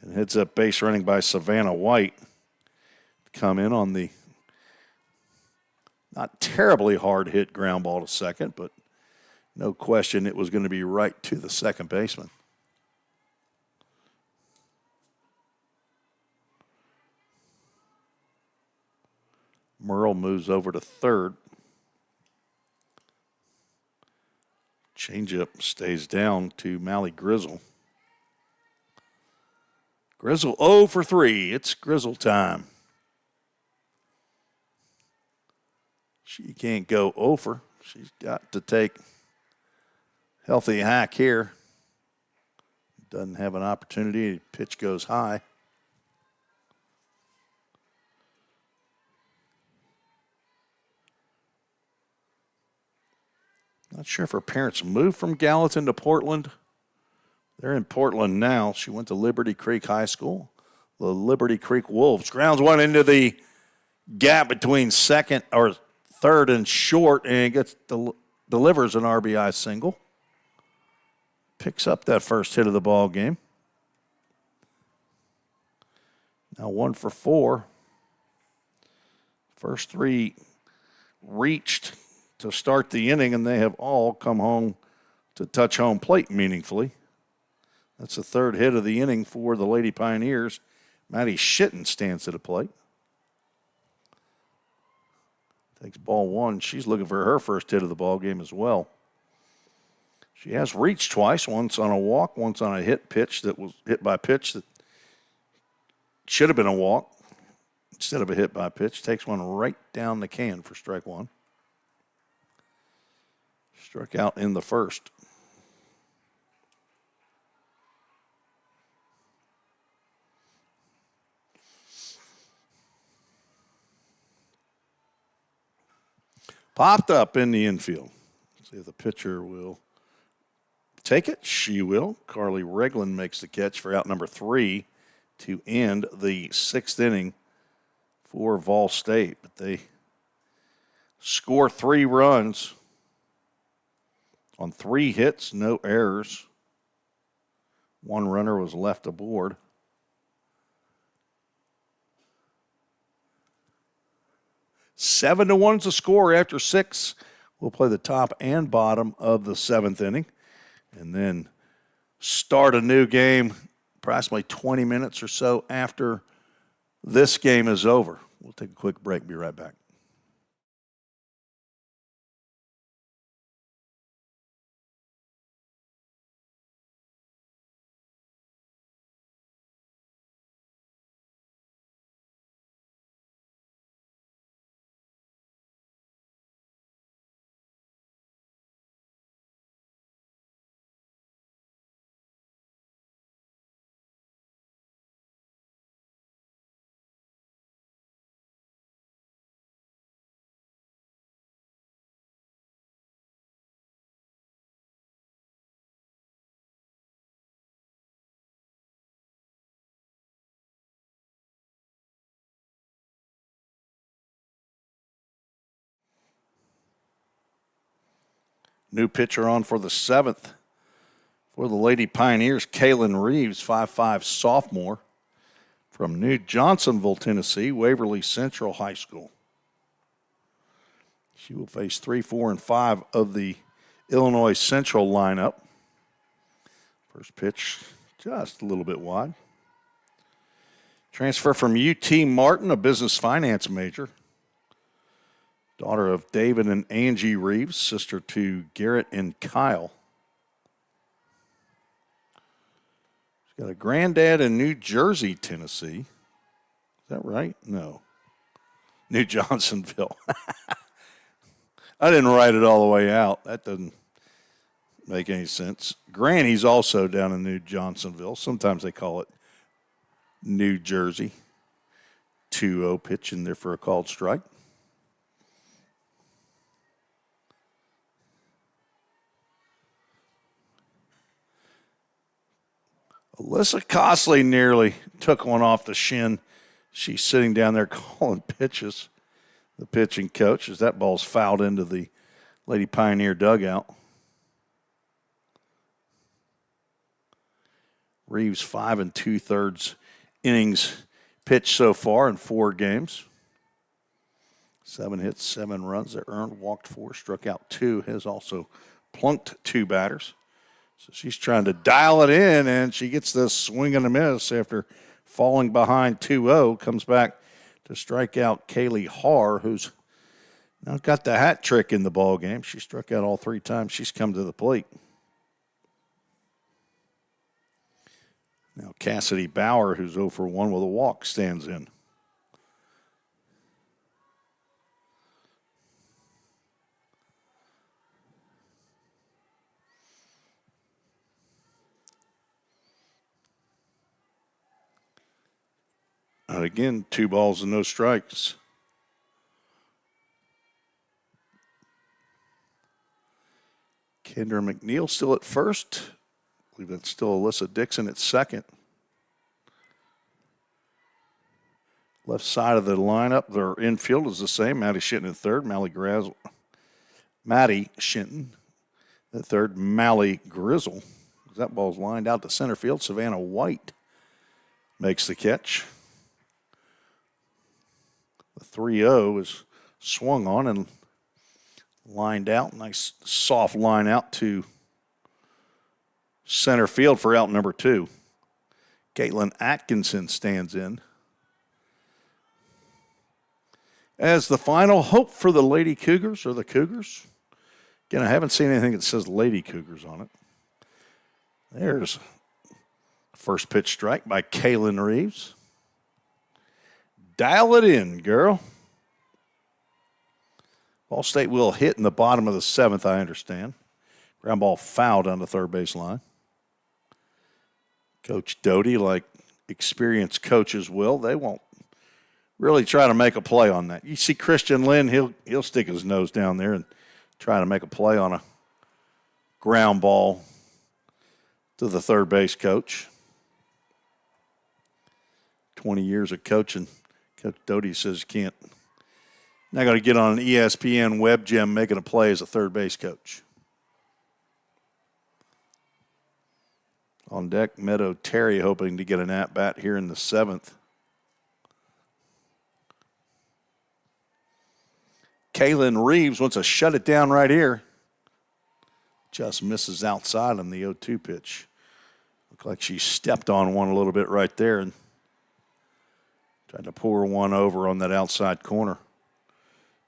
Speaker 1: And heads up base running by Savannah White. Come in on the not terribly hard hit ground ball to second, but no question it was going to be right to the second baseman. Merle moves over to third. Changeup stays down to Mally Grizzle. Grizzle 0 for 3. It's Grizzle time. She can't go over. She's got to take healthy hack here. Doesn't have an opportunity. Pitch goes high. Not sure if her parents moved from Gallatin to Portland. They're in Portland now. She went to Liberty Creek High School. The Liberty Creek Wolves. Grounds one into the gap between second or third and short, and gets delivers an RBI single. Picks up that first hit of the ball game. Now 1 for 4. First 3 reached to start the inning, and they have all come home to touch home plate meaningfully. That's the 3rd hit of the inning for the Lady Pioneers. Maddie Shitten stands at the plate. Takes ball 1. She's looking for her first hit of the ball game as well. She has reached twice, once on a walk, once on a hit pitch that was hit by pitch that should have been a walk instead of a hit by pitch. Takes one right down the can for strike 1. Struck out in the first. Popped up in the infield. See if the pitcher will take it. She will. Carly Regland makes the catch for out number 3 to end the 6th inning for Vol State. But they score 3 runs on 3 hits, no errors. 1 runner was left aboard. 7-1's the score after 6. We'll play the top and bottom of the 7th inning and then start a new game approximately 20 minutes or so after this game is over. We'll take a quick break. Be right back. New pitcher on for the 7th for the Lady Pioneers, Kaylin Reeves, 5'5" sophomore from New Johnsonville, Tennessee, Waverly Central High School. She will face 3, 4, and 5 of the Illinois Central lineup. First pitch just a little bit wide. Transfer from UT Martin, a business finance major. Daughter of David and Angie Reeves, sister to Garrett and Kyle. She's got a granddad in New Jersey, Tennessee. Is that right? No. New Johnsonville. I didn't write it all the way out. That doesn't make any sense. Granny's also down in New Johnsonville. Sometimes they call it New Jersey. 2-0 pitch in there for a called strike. Alyssa Costley nearly took one off the shin. She's sitting down there calling pitches. The pitching coach, as that ball's fouled into the Lady Pioneer dugout. Reeves 5 2/3 innings pitched so far in 4 games. 7 hits, 7 runs. They earned, walked 4, struck out 2. Has also plunked 2 batters. So she's trying to dial it in, and she gets this swing and a miss after falling behind 2-0. Comes back to strike out Kaylee Haar, who's now got the hat trick in the ball game. She struck out all 3 times she's come to the plate. Now Cassidy Bauer, who's 0 for 1 with a walk, stands in. And again, 2 balls and no strikes. Kendra McNeil still at first. I believe that's still Alyssa Dixon at second. Left side of the lineup, their infield is the same. Maddie Shinton at third. Maddie Shinton at third. Mally Grizzle. That ball's lined out to center field. Savannah White makes the catch. The 3-0 is swung on and lined out. Nice soft line out to center field for out number 2. Caitlin Atkinson stands in as the final hope for the Lady Cougars, or the Cougars. Again, I haven't seen anything that says Lady Cougars on it. There's first pitch strike by Kaylin Reeves. Dial it in, girl. Ball State will hit in the bottom of the 7th, I understand. Ground ball fouled on the third base line. Coach Doty, like experienced coaches will, they won't really try to make a play on that. You see Christian Lynn, he'll stick his nose down there and try to make a play on a ground ball to the third base coach. 20 years of coaching. Coach Doty says you can't. Not going to get on an ESPN web gem making a play as a third base coach. On deck, Meadow Terry hoping to get an at-bat here in the 7th. Kaylin Reeves wants to shut it down right here. Just misses outside on the 0-2 pitch. Looked like she stepped on one a little bit right there and tried to pour one over on that outside corner.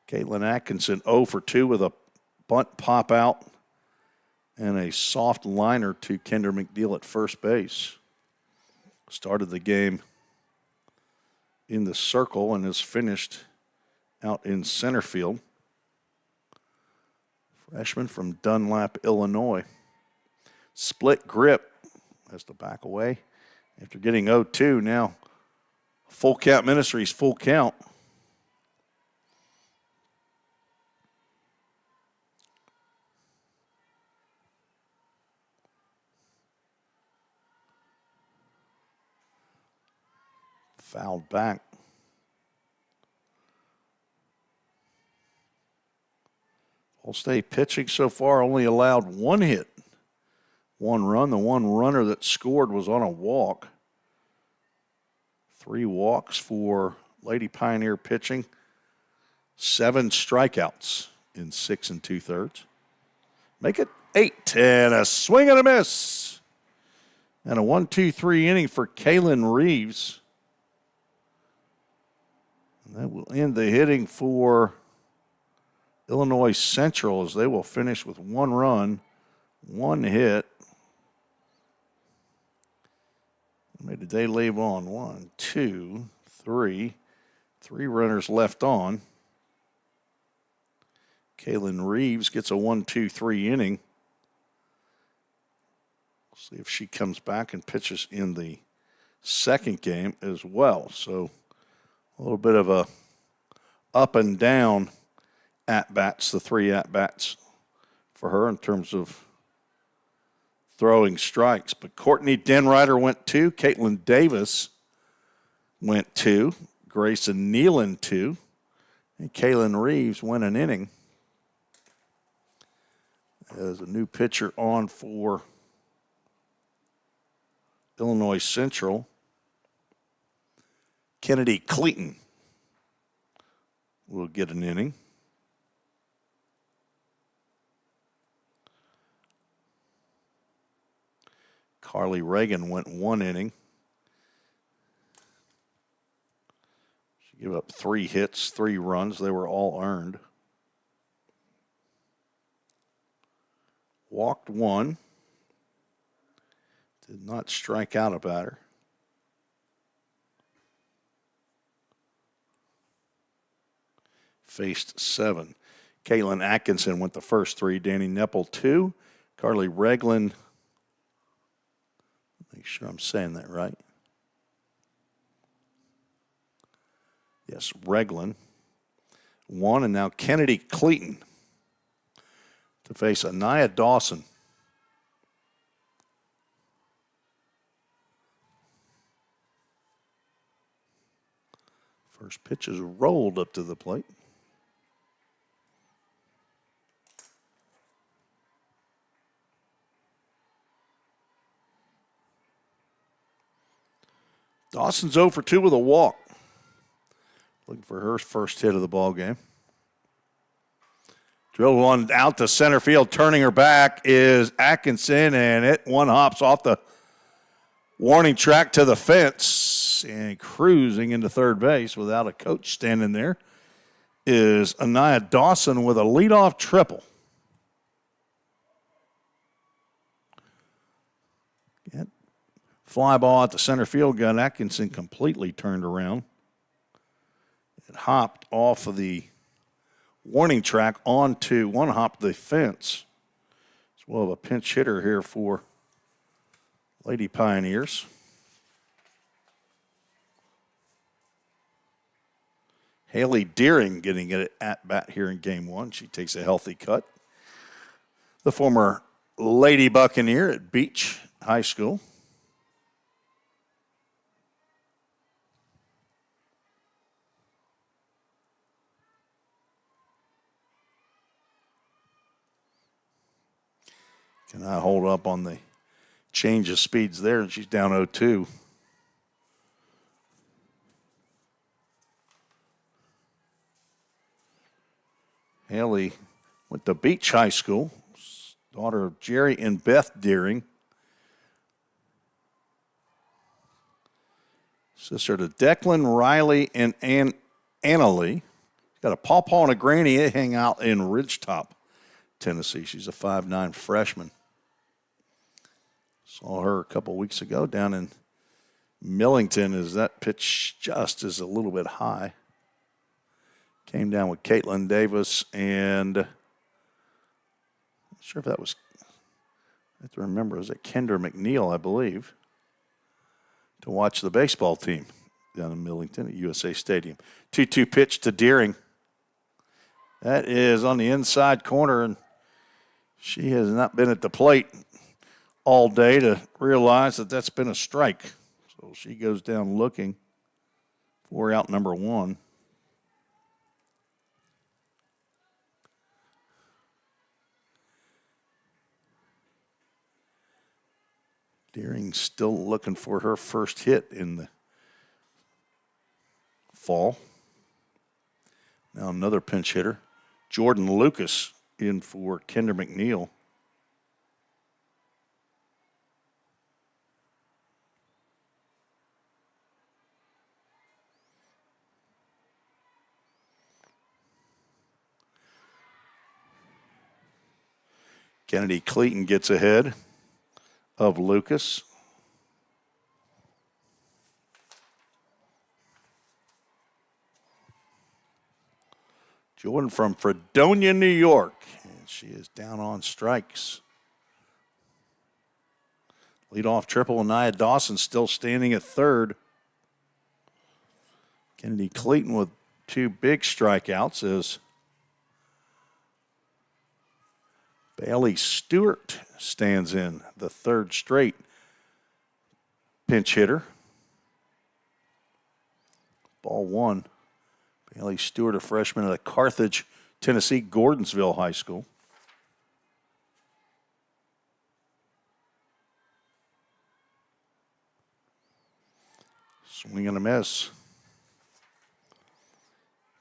Speaker 1: Caitlin Atkinson 0 for 2 with a bunt pop out and a soft liner to Kendra McNeil at first base. Started the game in the circle and has finished out in center field. Freshman from Dunlap, Illinois. Split grip. Has to back away after getting 0-2. Now full count Ministries, full count. Fouled back. All State pitching so far only allowed 1 hit, 1 run. The 1 runner that scored was on a walk. 3 walks for Lady Pioneer pitching. 7 strikeouts in 6 2/3. Make it 8, and a swing and a miss. And a 1-2-3 inning for Kaylin Reeves. And that will end the hitting for Illinois Central, as they will finish with 1 run, 1 hit. How many did they leave on? 1, 2, 3. 3 runners left on. Kaylin Reeves gets a 1-2-3 inning. We'll see if she comes back and pitches in the second game as well. So a little bit of a up and down at-bats, the 3 at-bats for her in terms of throwing strikes. But Courtney Denrider went 2. Caitlin Davis went 2. Grayson Nealon 2. And Kaylin Reeves went an inning. There's a new pitcher on for Illinois Central. Kennedy Clayton will get an inning. Carly Reagan went 1 inning. She gave up 3 hits, 3 runs. They were all earned. Walked 1. Did not strike out a batter. Faced 7. Caitlin Atkinson went the first 3. Danny Neppel 2. Carly Regland. Make sure I'm saying that right. Yes, Regland 1, and now Kennedy Clayton to face Anaya Dawson. First pitch is rolled up to the plate. Dawson's 0 for 2 with a walk. Looking for her first hit of the ball game. Drilled one out to center field. Turning her back is Atkinson, and it one hops off the warning track to the fence and cruising into third base without a coach standing there is Anaya Dawson with a leadoff triple. Fly ball at the center field got Atkinson completely turned around. It hopped off of the warning track onto one hop the fence. It's well of a pinch hitter here for Lady Pioneers. Haley Deering getting it at bat here in game 1. She takes a healthy cut. The former Lady Buccaneer at Beach High School. Cannot hold up on the change of speeds there, and she's down 0-2. Haley went to Beach High School, daughter of Jerry and Beth Deering. Sister to Declan, Riley, and Annalie. Got a pawpaw and a granny. They hang out in Ridgetop, Tennessee. She's a 5'9" freshman. Saw her a couple weeks ago down in Millington as that pitch just is a little bit high. Came down with Caitlin Davis and I'm not sure if that was, I have to remember, it was at Kendra McNeil, I believe, to watch the baseball team down in Millington at USA Stadium. 2-2 pitch to Deering. That is on the inside corner, and she has not been at the plate all day to realize that that's been a strike. So she goes down looking for out number 1. Deering still looking for her first hit in the fall. Now another pinch hitter. Jordan Lucas in for Kendra McNeil. Kennedy Clayton gets ahead of Lucas. Jordan from Fredonia, New York. And she is down on strikes. Leadoff triple, Nia Dawson still standing at third. Kennedy Clayton with 2 big strikeouts as Bailey Stewart stands in the 3rd straight pinch hitter. Ball 1. Bailey Stewart, a freshman at Carthage, Tennessee, Gordonsville High School. Swing and a miss.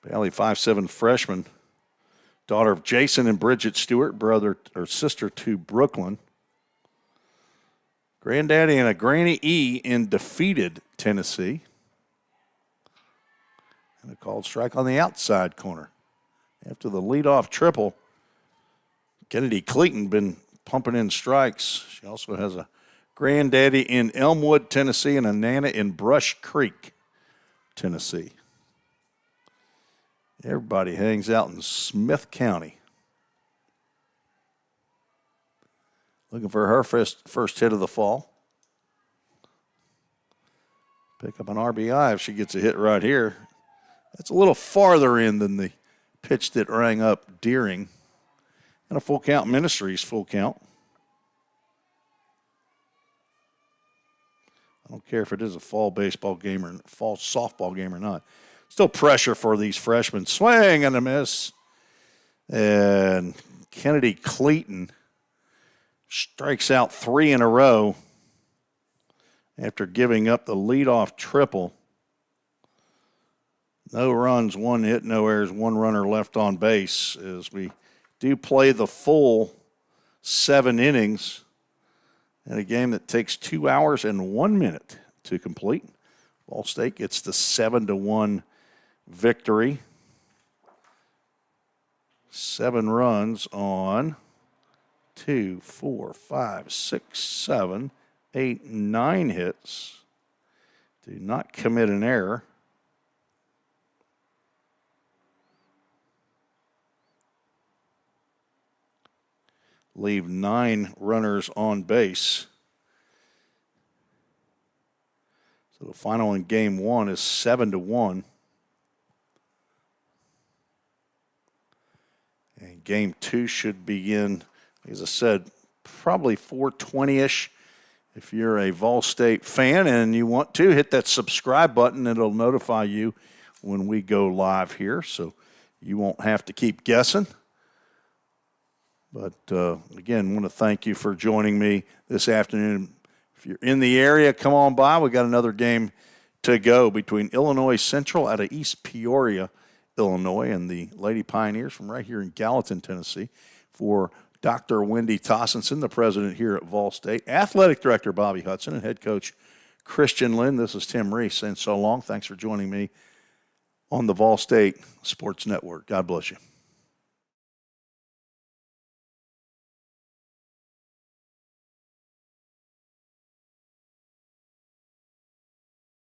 Speaker 1: Bailey, 5'7" freshman, daughter of Jason and Bridget Stewart, brother or sister to Brooklyn. Granddaddy and a Granny E in defeated Tennessee. And a called strike on the outside corner. After the leadoff triple, Kennedy Clayton been pumping in strikes. She also has a granddaddy in Elmwood, Tennessee, and a nana in Brush Creek, Tennessee. Everybody hangs out in Smith County. Looking for her first hit of the fall. Pick up an RBI if she gets a hit right here. That's a little farther in than the pitch that rang up Deering. And a full count, Ministries full count. I don't care if it is a fall baseball game or fall softball game or not. Still pressure for these freshmen. Swing and a miss. And Kennedy Clayton strikes out 3 in a row after giving up the leadoff triple. No runs, 1 hit, no errors, 1 runner left on base as we do play the full 7 innings in a game that takes 2 hours and 1 minute to complete. Ball State gets the 7-1 victory. 7 runs on 2, 4, 5, 6, 7, 8, 9 hits. Do not commit an error. Leave 9 runners on base. So the final in game 1 is 7-1. And game 2 should begin, as I said, probably 4:20-ish. If you're a Vol State fan and you want to, hit that subscribe button. It'll notify you when we go live here, so you won't have to keep guessing. But, again, I want to thank you for joining me this afternoon. If you're in the area, come on by. We got another game to go between Illinois Central out of East Peoria, Illinois, and the Lady Pioneers from right here in Gallatin, Tennessee. For Dr. Wendy Tossenson, the president here at Vol State, athletic director Bobby Hudson, and head coach Christian Lynn, this is Tim Reese saying so long. Thanks for joining me on the Vol State Sports Network. God bless you.